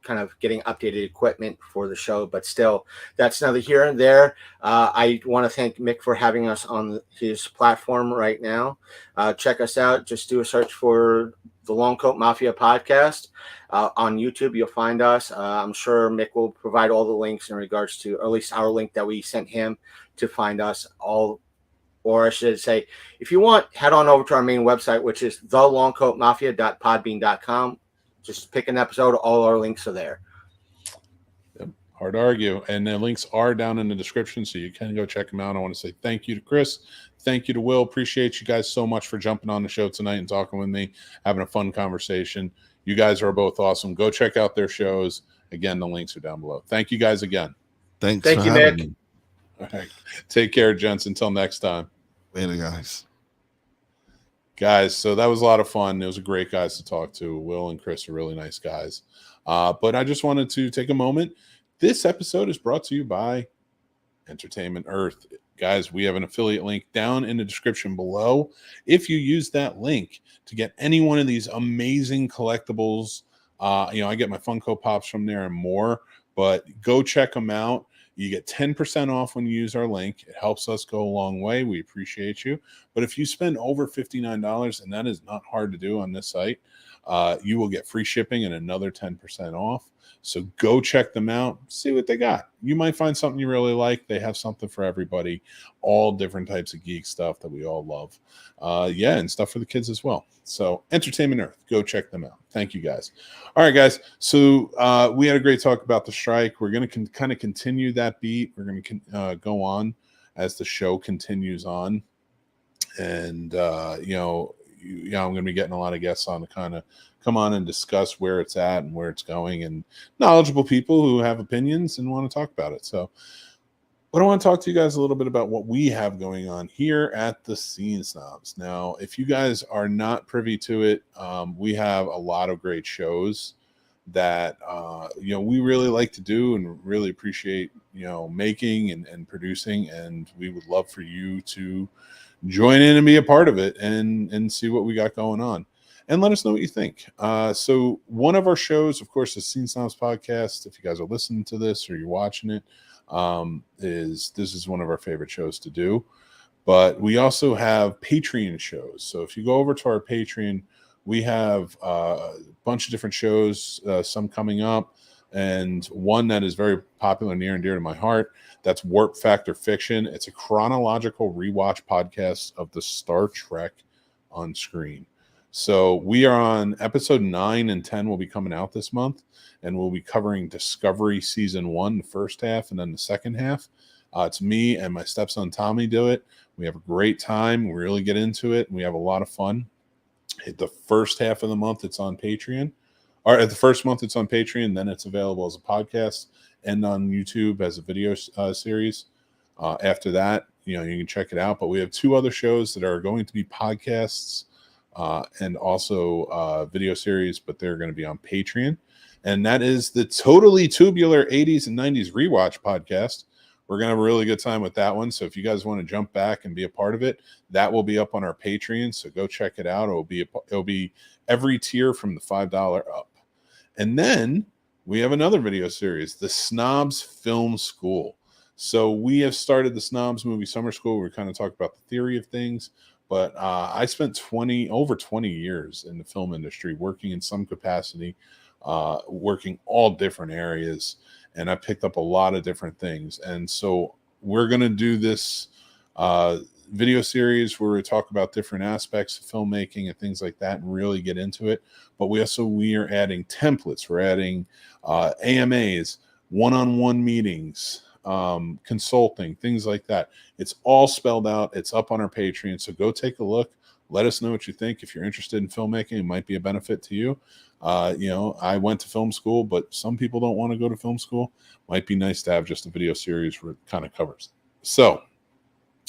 kind of getting updated equipment for the show, but still, that's neither here and there. I want to thank Mick for having us on his platform right now. Check us out. Just do a search for the Long Coat Mafia Podcast on YouTube. You'll find us. I'm sure Mick will provide all the links in regards to, or at least our link that we sent him to find us all. Or I should say, if you want, head on over to our main website, which is thelongcoatmafia.podbean.com. Just pick an episode. All our links are there. Yep. Hard to argue. And the links are down in the description, so you can go check them out. I want to say thank you to Chris. Thank you to Will. Appreciate you guys so much for jumping on the show tonight and talking with me, having a fun conversation. You guys are both awesome. Go check out their shows. Again, the links are down below. Thank you guys again. Thank you, Mick. Me. All right. Take care, gents. Until next time. Later, guys. Guys, so that was a lot of fun. It was a great guys to talk to. Will and Chris are really nice guys. But I just wanted to take a moment. This episode is brought to you by Entertainment Earth. Guys, we have an affiliate link down in the description below. If you use that link to get any one of these amazing collectibles, I get my Funko Pops from there and more, but go check them out. You get 10% off when you use our link. It helps us go a long way. We appreciate you. But if you spend over $59, and that is not hard to do on this site, you will get free shipping and another 10% off. So go check them out. See what they got. You might find something you really like. They have something for everybody. All different types of geek stuff that we all love. And stuff for the kids as well. So Entertainment Earth, go check them out. Thank you, guys. All right, guys. So we had a great talk about the strike. We're going to kind of continue that beat. We're going to go on as the show continues on. And, I'm going to be getting a lot of guests on to kind of come on and discuss where it's at and where it's going, and knowledgeable people who have opinions and want to talk about it. So, but I want to talk to you guys a little bit about what we have going on here at the Scene Snobs. Now, if you guys are not privy to it, we have a lot of great shows that, we really like to do and really appreciate, making and producing. And we would love for you to join in and be a part of it and see what we got going on. And let us know what you think. So one of our shows, of course, the Scene Snobs Podcast, if you guys are listening to this or you're watching it, this is one of our favorite shows to do. But we also have Patreon shows. So if you go over to our Patreon, we have a bunch of different shows, some coming up, and one that is very popular, near and dear to my heart. That's Warp Factor Fiction. It's a chronological rewatch podcast of the Star Trek on screen. So we are on episode 9 and 10 will be coming out this month, and we'll be covering Discovery Season 1, the first half, and then the second half. It's me and my stepson Tommy do it. We have a great time. We really get into it, and we have a lot of fun. The first half of the month, it's on Patreon. Or the first month, it's on Patreon. Then it's available as a podcast and on YouTube as a video series. After that, you can check it out. But we have 2 other shows that are going to be podcasts and also video series, but they're going to be on Patreon. And that is the Totally Tubular 80s and 90s Rewatch podcast. We're going to have a really good time with that one. So if you guys want to jump back and be a part of it, that will be up on our Patreon. So go check it out. It'll be every tier from the $5 up. And then we have another video series, the Snobs Film School. So we have started the Snobs Movie Summer School. We kind of talk about the theory of things. But I spent over 20 years in the film industry, working in some capacity, working all different areas, and I picked up a lot of different things. And so we're going to do this video series where we talk about different aspects of filmmaking and things like that and really get into it. But we are adding templates. We're adding AMAs, one-on-one meetings, consulting, things like that. It's all spelled out. It's up on our Patreon. So go take a look. Let us know what you think. If you're interested in filmmaking, it might be a benefit to you. I went to film school, but some people don't want to go to film school. Might be nice to have just a video series where it kind of covers. So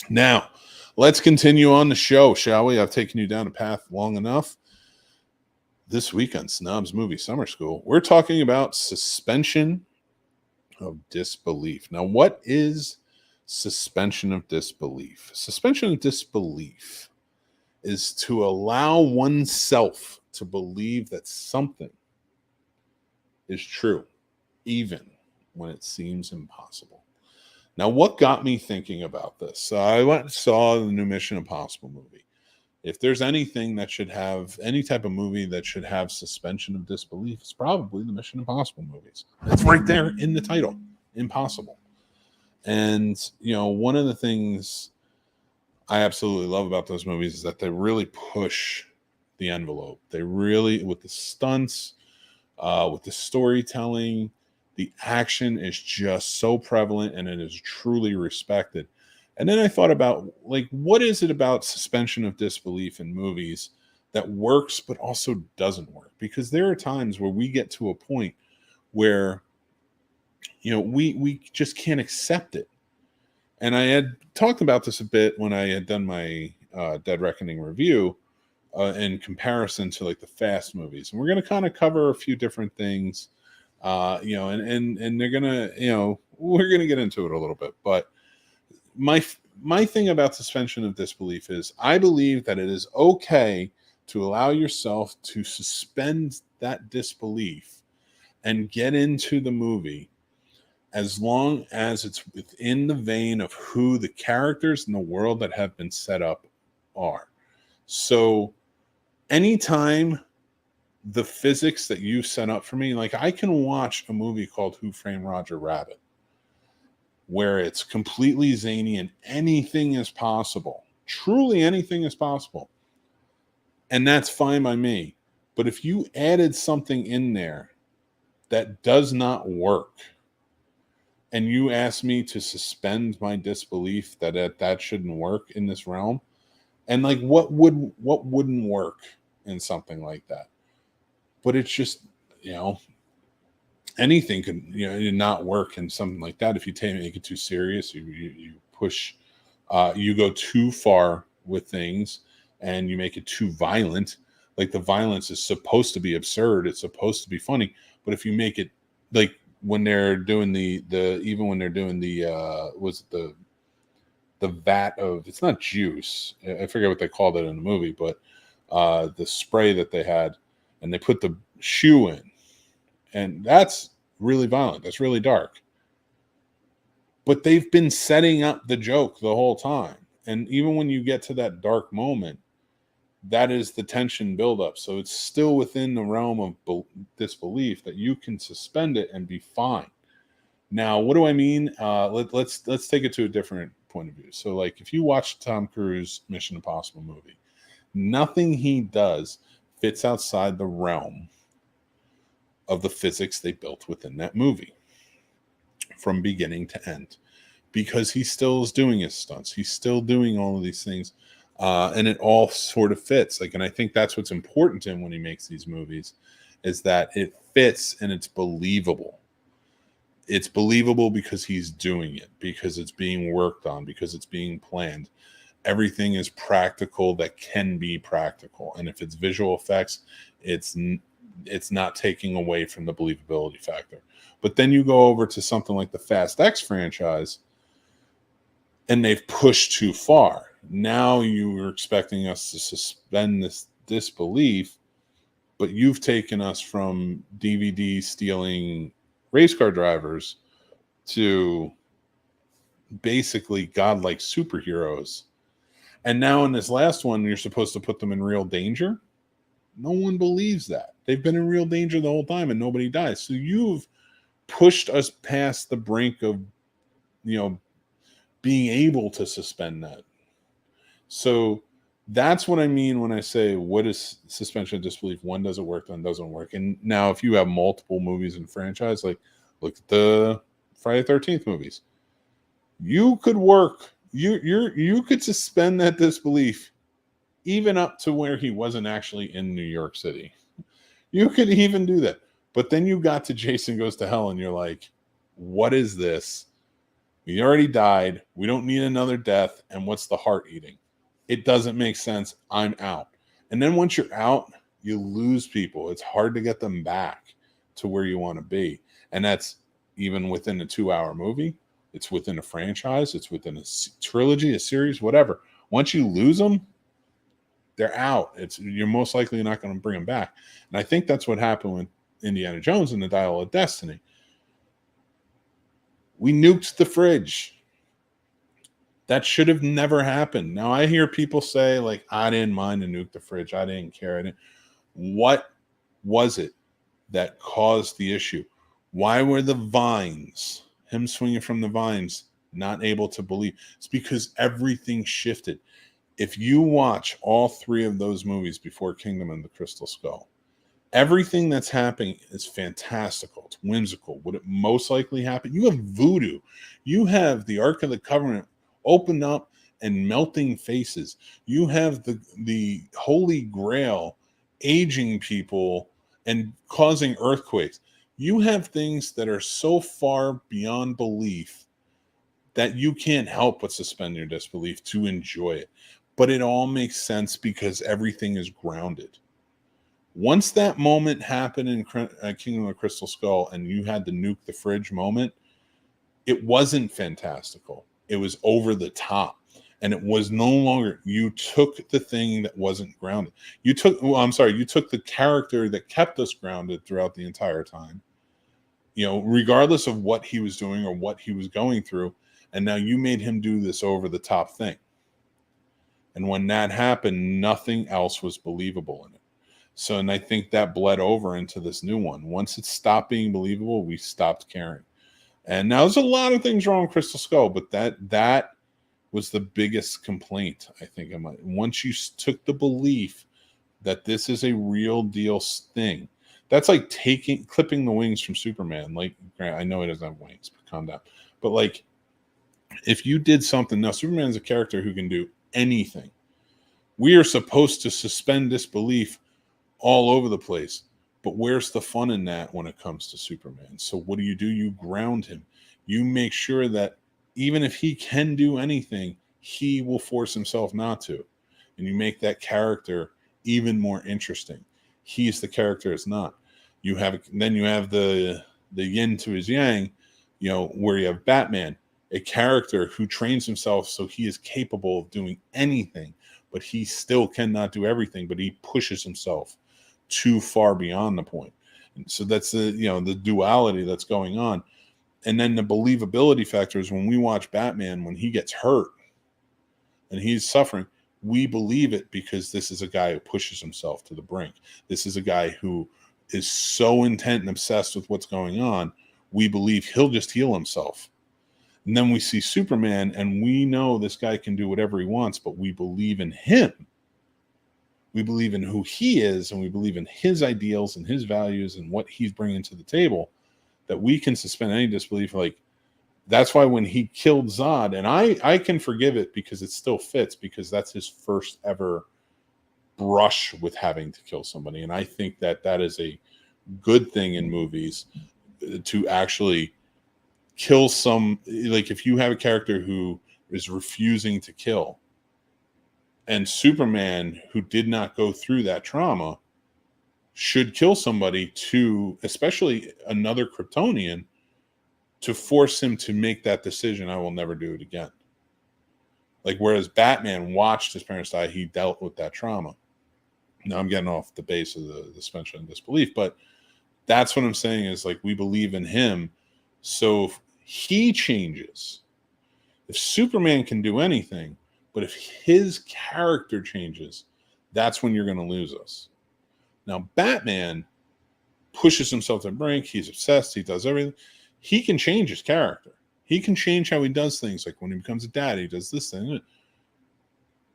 now let's continue on the show, shall we? I've taken you down a path long enough. This week on Snobs Movie Summer School, we're talking about suspension of disbelief. Now, what is suspension of disbelief? Suspension of disbelief is to allow oneself to believe that something is true, even when it seems impossible. Now, what got me thinking about this? So I went and saw the new Mission Impossible movie. If there's anything that should have any type of movie that should have suspension of disbelief, it's probably the Mission Impossible movies. It's right there in the title, Impossible. And, one of the things I absolutely love about those movies is that they really push the envelope. They really, with the stunts, with the storytelling, the action is just so prevalent and it is truly respected. And then I thought about, what is it about suspension of disbelief in movies that works but also doesn't work? Because there are times where we get to a point where, we just can't accept it. And I had talked about this a bit when I had done my Dead Reckoning review in comparison to the Fast movies. And we're going to kind of cover a few different things, and they're going to, we're going to get into it a little bit. But my thing about suspension of disbelief is I believe that it is okay to allow yourself to suspend that disbelief and get into the movie as long as it's within the vein of who the characters in the world that have been set up are. So anytime the physics that you set up for me, I can watch a movie called Who Framed Roger Rabbit, where it's completely zany and anything is possible. Truly anything is possible. And that's fine by me. But if you added something in there that does not work, and you ask me to suspend my disbelief that shouldn't work in this realm, and what wouldn't work in something like that? But it's just, anything could not work in something like that. If you make it too serious, you push, you go too far with things, and you make it too violent. The violence is supposed to be absurd, it's supposed to be funny, but if you make it when they're doing the vat of, it's not juice, I forget what they called it in the movie, but the spray that they had, and they put the shoe in, and that's really violent, that's really dark, but they've been setting up the joke the whole time. And even when you get to that dark moment, that is the tension buildup. So it's still within the realm of disbelief that you can suspend it and be fine. Now, what do I mean? Let's take it to a different point of view. So if you watch Tom Cruise Mission Impossible movie, nothing he does fits outside the realm of the physics they built within that movie from beginning to end, because he still is doing his stunts. He's still doing all of these things. And it all sort of fits. And I think that's what's important to him when he makes these movies, is that it fits and it's believable. It's believable because he's doing it, because it's being worked on, because it's being planned. everything is practical that can be practical. And if it's visual effects, it's not taking away from the believability factor. But then you go over to something like the Fast X franchise, and they've pushed too far. Now you are expecting us to suspend this disbelief, but you've taken us from DVD stealing race car drivers to basically godlike superheroes. And now in this last one, you're supposed to put them in real danger. No one believes that. They've been in real danger the whole time and nobody dies. So you've pushed us past the brink of, being able to suspend that. So that's what I mean when I say, what is suspension of disbelief? One doesn't work, one doesn't work. And now if you have multiple movies in franchise, like look at the Friday the 13th movies, you could work. You could suspend that disbelief even up to where he wasn't actually in New York City. You could even do that. But then you got to Jason Goes to Hell and you're like, what is this? We already died. We don't need another death. And what's the heart eating? It doesn't make sense. I'm out. And then once you're out, you lose people. It's hard to get them back to where you want to be. And that's even within a 2-hour movie. It's within a franchise. It's within a trilogy, a series, whatever. Once you lose them, they're out. You're most likely not going to bring them back. And I think that's what happened with Indiana Jones and the Dial of Destiny. We nuked the fridge. That should have never happened. Now I hear people say, like, I didn't mind to nuke the fridge. I didn't care. What was it that caused the issue? Why were the vines, him swinging from the vines, not able to believe? It's because everything shifted. If you watch all 3 of those movies before Kingdom and the Crystal Skull, everything that's happening is fantastical. It's whimsical. Would it most likely happen? You have voodoo. You have the Ark of the Covenant open up and melting faces. You have the Holy Grail aging people and causing earthquakes. You have things that are so far beyond belief that you can't help but suspend your disbelief to enjoy it. But it all makes sense because everything is grounded. Once that moment happened in Kingdom of the Crystal Skull and you had the nuke the fridge moment, it wasn't fantastical. It was over the top. And it was no longer, you took the thing that wasn't grounded. You took the character that kept us grounded throughout the entire time, regardless of what he was doing or what he was going through. And now you made him do this over the top thing. And when that happened, nothing else was believable in it. So, and I think that bled over into this new one. Once it stopped being believable, we stopped caring. And now there's a lot of things wrong with Crystal Skull, but that was the biggest complaint, I think. Once you took the belief that this is a real deal thing, that's like clipping the wings from Superman. Like, I know he doesn't have wings, but calm down. But like, if you did something, now Superman's a character who can do anything. We are supposed to suspend disbelief all over the place. But where's the fun in that when it comes to Superman? So what do? You ground him. You make sure that even if he can do anything, he will force himself not to. And you make that character even more interesting. He's the character it's not. Then you have the yin to his yang, where you have Batman, a character who trains himself so he is capable of doing anything, but he still cannot do everything, but he pushes himself too far beyond the point. And so that's the duality that's going on. And then the believability factor is when we watch Batman, when he gets hurt and he's suffering, we believe it because this is a guy who pushes himself to the brink. This is a guy who is so intent and obsessed with what's going on. We believe he'll just heal himself. And then we see Superman and we know this guy can do whatever he wants, but we believe in him. We believe in who he is, and we believe in his ideals and his values and what he's bringing to the table, that we can suspend any disbelief. Like, that's why when he killed Zod, and I can forgive it because it still fits, because that's his first ever brush with having to kill somebody. And I think that is a good thing in movies, to actually kill some, like if you have a character who is refusing to kill, And Superman, who did not go through that trauma, should kill somebody to, especially another Kryptonian, to force him to make that decision. I will never do it again. Like, whereas Batman watched his parents die, he dealt with that trauma. Now I'm getting off the base of the suspension of disbelief, but that's what I'm saying is, like, we believe in him. So if he changes, if Superman can do anything, but if his character changes, that's when you're going to lose us. Now, Batman pushes himself to the brink. He's obsessed. He does everything. He can change his character. He can change how he does things. Like when he becomes a dad, he does this thing.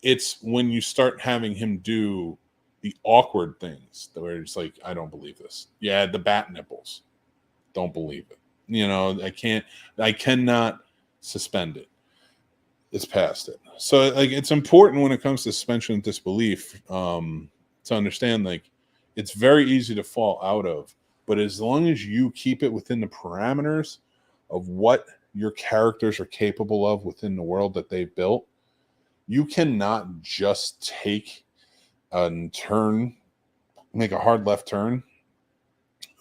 It's when you start having him do the awkward things where it's like, I don't believe this. Yeah, the bat nipples. Don't believe it. You know, I cannot suspend it. It's past it. So like, it's important when it comes to suspension of disbelief to understand, like, it's very easy to fall out of, but as long as you keep it within the parameters of what your characters are capable of within the world that they've built, you cannot just take a turn, make a hard left turn,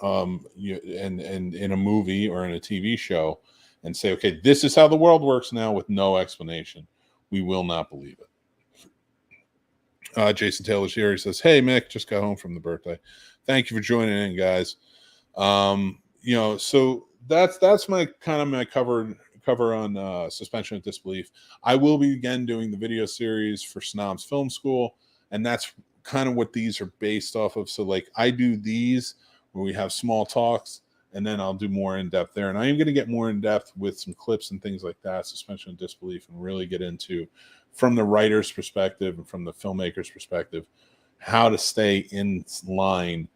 and in a movie or in a TV show, and say, okay, this is how the world works now, with no explanation. We will not believe it. Jason Taylor here says, "Hey Mick, just got home from the birthday. Thank you for joining in, guys." So that's my cover on suspension of disbelief. I will be again doing the video series for Snobs Film School, and that's kind of what these are based off of. So like, I do these where we have small talks, and then I'll do more in depth there. And I am going to get more in depth with some clips and things like that, suspension of disbelief, and really get into, from the writer's perspective and from the filmmaker's perspective, how to stay in line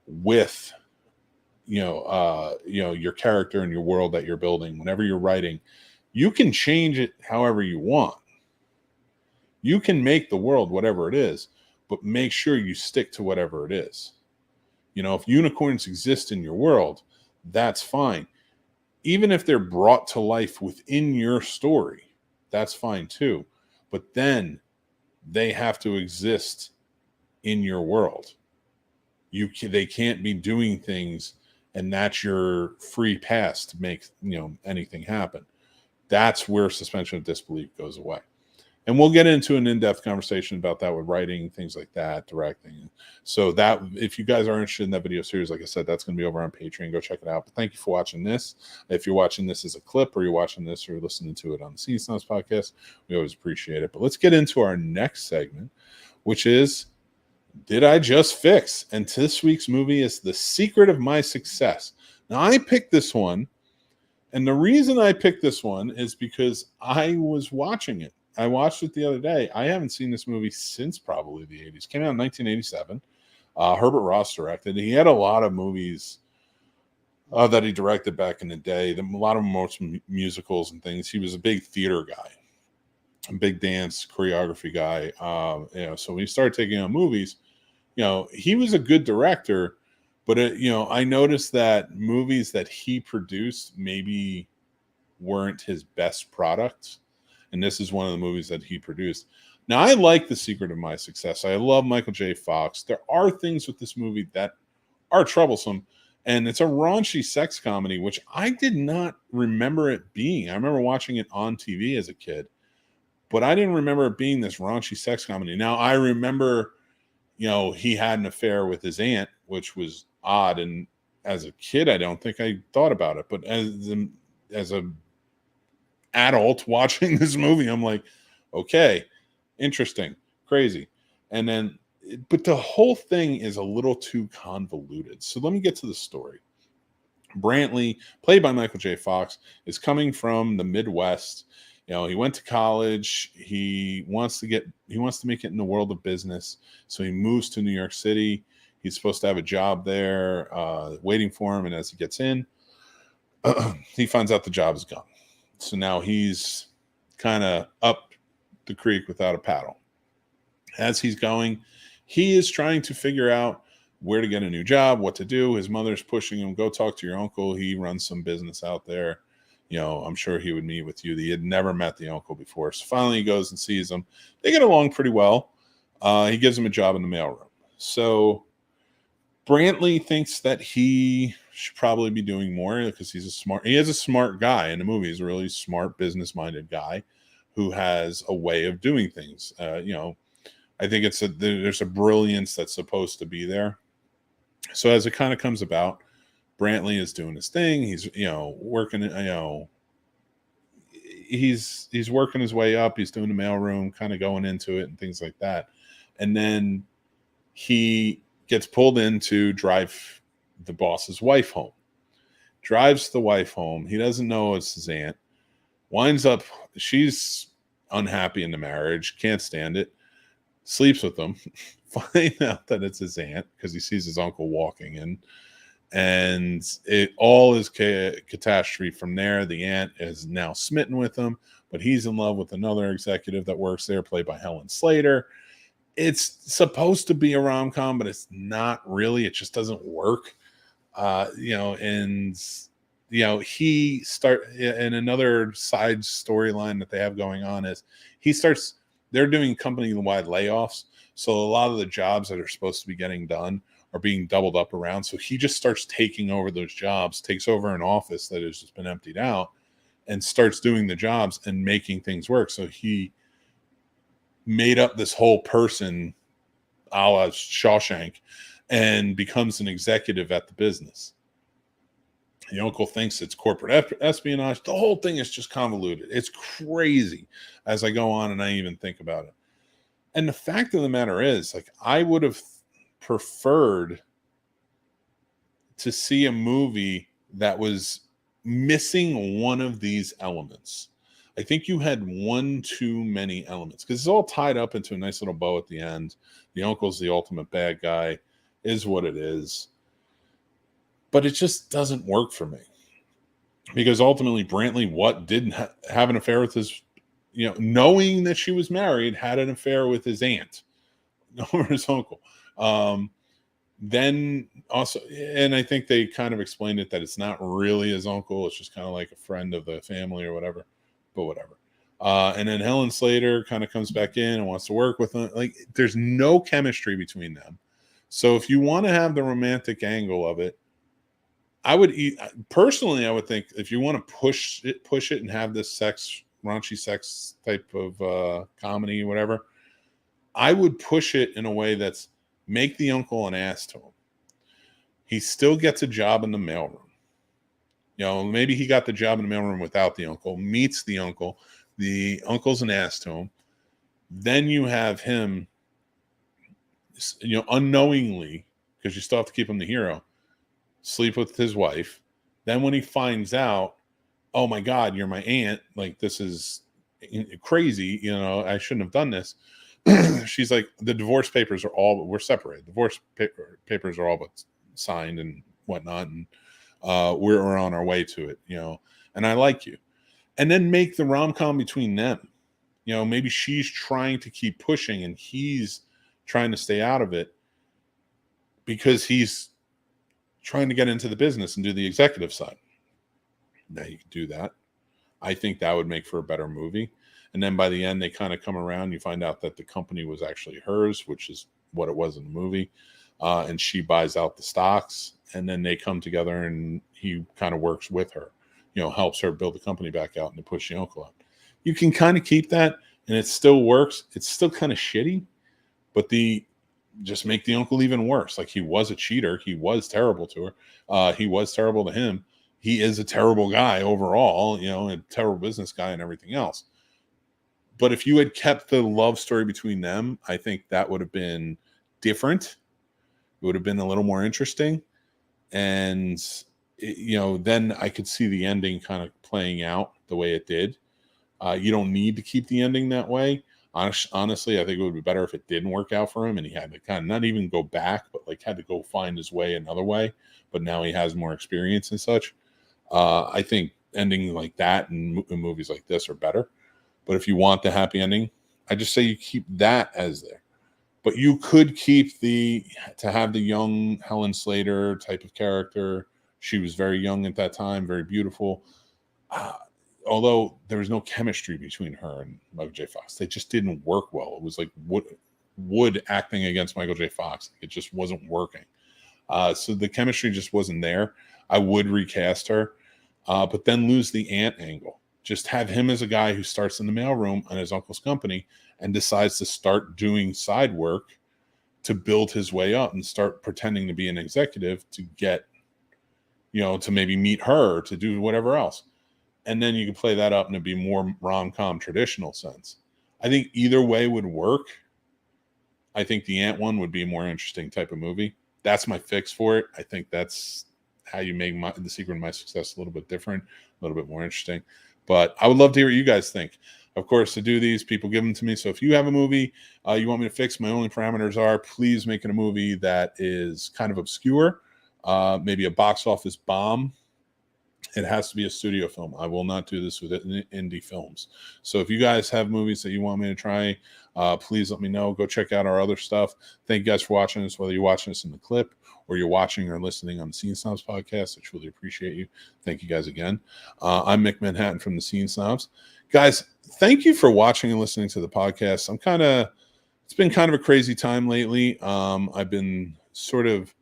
with, your character and your world that you're building. Whenever you're writing, you can change it however you want. You can make the world whatever it is, but make sure you stick to whatever it is. If unicorns exist in your world, that's fine. Even if they're brought to life within your story, that's fine too. But then they have to exist in your world. They can't be doing things, and that's your free pass to make anything happen. That's where suspension of disbelief goes away. And we'll get into an in-depth conversation about that with writing, things like that, directing. So that, if you guys are interested in that video series, like I said, that's going to be over on Patreon. Go check it out. But thank you for watching this. If you're watching this as a clip, or you're watching this or listening to it on the Scene Snobs podcast, we always appreciate it. But let's get into our next segment, which is, Did I Just Fix? And this week's movie is The Secret of My Success. Now, I picked this one, and the reason I picked this one is because I was watching it. I watched it the other day. I haven't seen this movie since probably the 80s. Came out in 1987. Herbert Ross directed. He had a lot of movies that he directed back in the day. A lot of them were musicals and things. He was a big theater guy, a big dance choreography guy. So when he started taking on movies, he was a good director. But I noticed that movies that he produced maybe weren't his best products. And this is one of the movies that he produced. Now, I like The Secret of My Success. I love Michael J. Fox. There are things with this movie that are troublesome. And it's a raunchy sex comedy, which I did not remember it being. I remember watching it on TV as a kid, but I didn't remember it being this raunchy sex comedy. Now, I remember, he had an affair with his aunt, which was odd. And as a kid, I don't think I thought about it. But as a adult watching this movie, I'm like, okay, interesting, crazy. And then, but the whole thing is a little too convoluted. So let me get to the story. Brantley, played by Michael J. Fox, is coming from the Midwest. He went to college. He wants to make it in the world of business. So he moves to New York City. He's supposed to have a job there, waiting for him. And as he gets in, he finds out the job is gone. So now he's kind of up the creek without a paddle. As he's going, he is trying to figure out where to get a new job, what to do. His mother's pushing him, go talk to your uncle. He runs some business out there. I'm sure he would meet with you. He had never met the uncle before. So finally he goes and sees him. They get along pretty well. He gives him a job in the mailroom. So Brantley thinks that he should probably be doing more because he is a smart guy in the movie. He's a really smart, business-minded guy who has a way of doing things. I think there's a brilliance that's supposed to be there. So as it kind of comes about, Brantley is doing his thing. He's working. He's working his way up. He's doing the mailroom, kind of going into it and things like that. And then he gets pulled in to drive the boss's wife home. Drives the wife home. He doesn't know it's his aunt. Winds up, she's unhappy in the marriage, can't stand it. Sleeps with him. Find out that it's his aunt because he sees his uncle walking in. And it all is catastrophe from there. The aunt is now smitten with him, but he's in love with another executive that works there, played by Helen Slater. It's supposed to be a rom-com, but it's not really. It just doesn't work. He and another side storyline that they have going on is they're doing company-wide layoffs. So a lot of the jobs that are supposed to be getting done are being doubled up around. So he just starts taking over those jobs, takes over an office that has just been emptied out and starts doing the jobs and making things work. So he made up this whole person a la Shawshank and becomes an executive at the business. The uncle thinks it's corporate espionage. The whole thing is just convoluted. It's crazy as I go on and I even think about it. And the fact of the matter is, like, I would have preferred to see a movie that was missing one of these elements. I think you had one too many elements because it's all tied up into a nice little bow at the end. The uncle's the ultimate bad guy, is what it is. But it just doesn't work for me because ultimately Brantley didn't have an affair with his, knowing that she was married, had an affair with his aunt or his uncle. Then also, and I think they kind of explained it that it's not really his uncle. It's just kind of like a friend of the family or whatever, but whatever. And then Helen Slater kind of comes back in and wants to work with them. Like, there's no chemistry between them. So if you want to have the romantic angle of it, I would think if you want to push it and have this raunchy sex type of comedy, whatever, I would push it in a way that's make the uncle an ass to him. He still gets a job in the mailroom. Maybe he got the job in the mailroom without the uncle, meets the uncle. The uncle's an ass to him. Then you have him, unknowingly, because you still have to keep him the hero, sleep with his wife. Then when he finds out, oh my God, you're my aunt, like, this is crazy, I shouldn't have done this. She's like, the divorce papers we're separated. Divorce papers are all but signed and whatnot. And we're on our way to it, and I like you. And then make the rom-com between them. Maybe she's trying to keep pushing and he's trying to stay out of it because he's trying to get into the business and do the executive side. Now you can do that. I think that would make for a better movie. And then by the end, they kind of come around. You find out that the company was actually hers, which is what it was in the movie. And she buys out the stocks. And then they come together and he kind of works with her, helps her build the company back out and to push the uncle out. You can kind of keep that and it still works. It's still kind of shitty, but just make the uncle even worse. Like, he was a cheater. He was terrible to her. He was terrible to him. He is a terrible guy overall, a terrible business guy and everything else. But if you had kept the love story between them, I think that would have been different. It would have been a little more interesting. And, then I could see the ending kind of playing out the way it did. You don't need to keep the ending that way. Honestly, I think it would be better if it didn't work out for him and he had to kind of not even go back, but like had to go find his way another way. But now he has more experience and such. I think ending like that in movies like this are better. But if you want the happy ending, I just say you keep that as there. But you could keep to have the young Helen Slater type of character. She was very young at that time, very beautiful. although there was no chemistry between her and Michael J. Fox, they just didn't work well. It was like Wood acting against Michael J. Fox. It just wasn't working. So the chemistry just wasn't there. I would recast her, but then lose the aunt angle. Just have him as a guy who starts in the mailroom on his uncle's company and decides to start doing side work to build his way up and start pretending to be an executive to get, to maybe meet her, to do whatever else. And then you can play that up and it'd be more rom-com traditional sense. I think either way would work. I think the Ant one would be a more interesting type of movie. That's my fix for it. I think that's how you make The Secret of My Success a little bit different, a little bit more interesting. But I would love to hear what you guys think. Of course, to do these, people give them to me. So if you have a movie you want me to fix, my only parameters are please make it a movie that is kind of obscure, maybe a box office bomb. It has to be a studio film. I will not do this with indie films. So if you guys have movies that you want me to try, please let me know. Go check out our other stuff. Thank you guys for watching this, whether you're watching this in the clip or you're watching or listening on the Scene Snobs podcast. I truly appreciate you. Thank you guys again. I'm Mick Manhattan from the Scene Snobs. Guys, thank you for watching and listening to the podcast. It's been kind of a crazy time lately. I've been sort of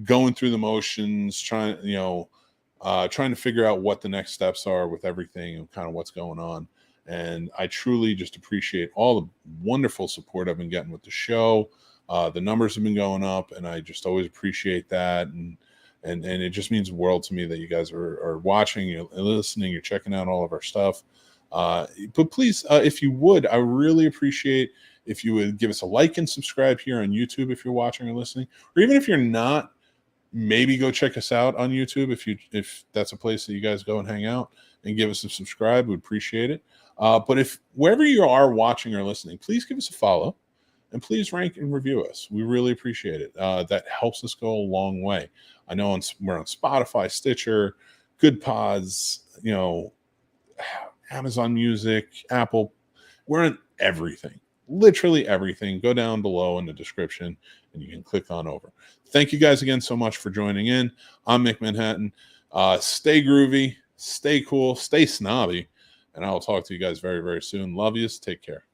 going through the motions, trying to figure out what the next steps are with everything and kind of what's going on. And I truly just appreciate all the wonderful support I've been getting with the show. The numbers have been going up, and I just always appreciate that. And it just means the world to me that you guys are watching, you're listening, you're checking out all of our stuff. But please, if you would, I really appreciate if you would give us a like and subscribe here on YouTube if you're watching or listening, or even if you're not, maybe go check us out on YouTube if that's a place that you guys go and hang out, and give us a subscribe. We'd appreciate it. But if wherever you are watching or listening, please give us a follow and please rank and review us. We really appreciate it. That helps us go a long way. I know we're on Spotify, Stitcher, Good Pods, Amazon Music, Apple. We're on everything. Literally everything. Go down below in the description and you can click on over. Thank you guys again so much for joining in. I'm Mick Manhattan. Stay groovy, stay cool, stay snobby, and I will talk to you guys very, very soon. Love yous. Take care.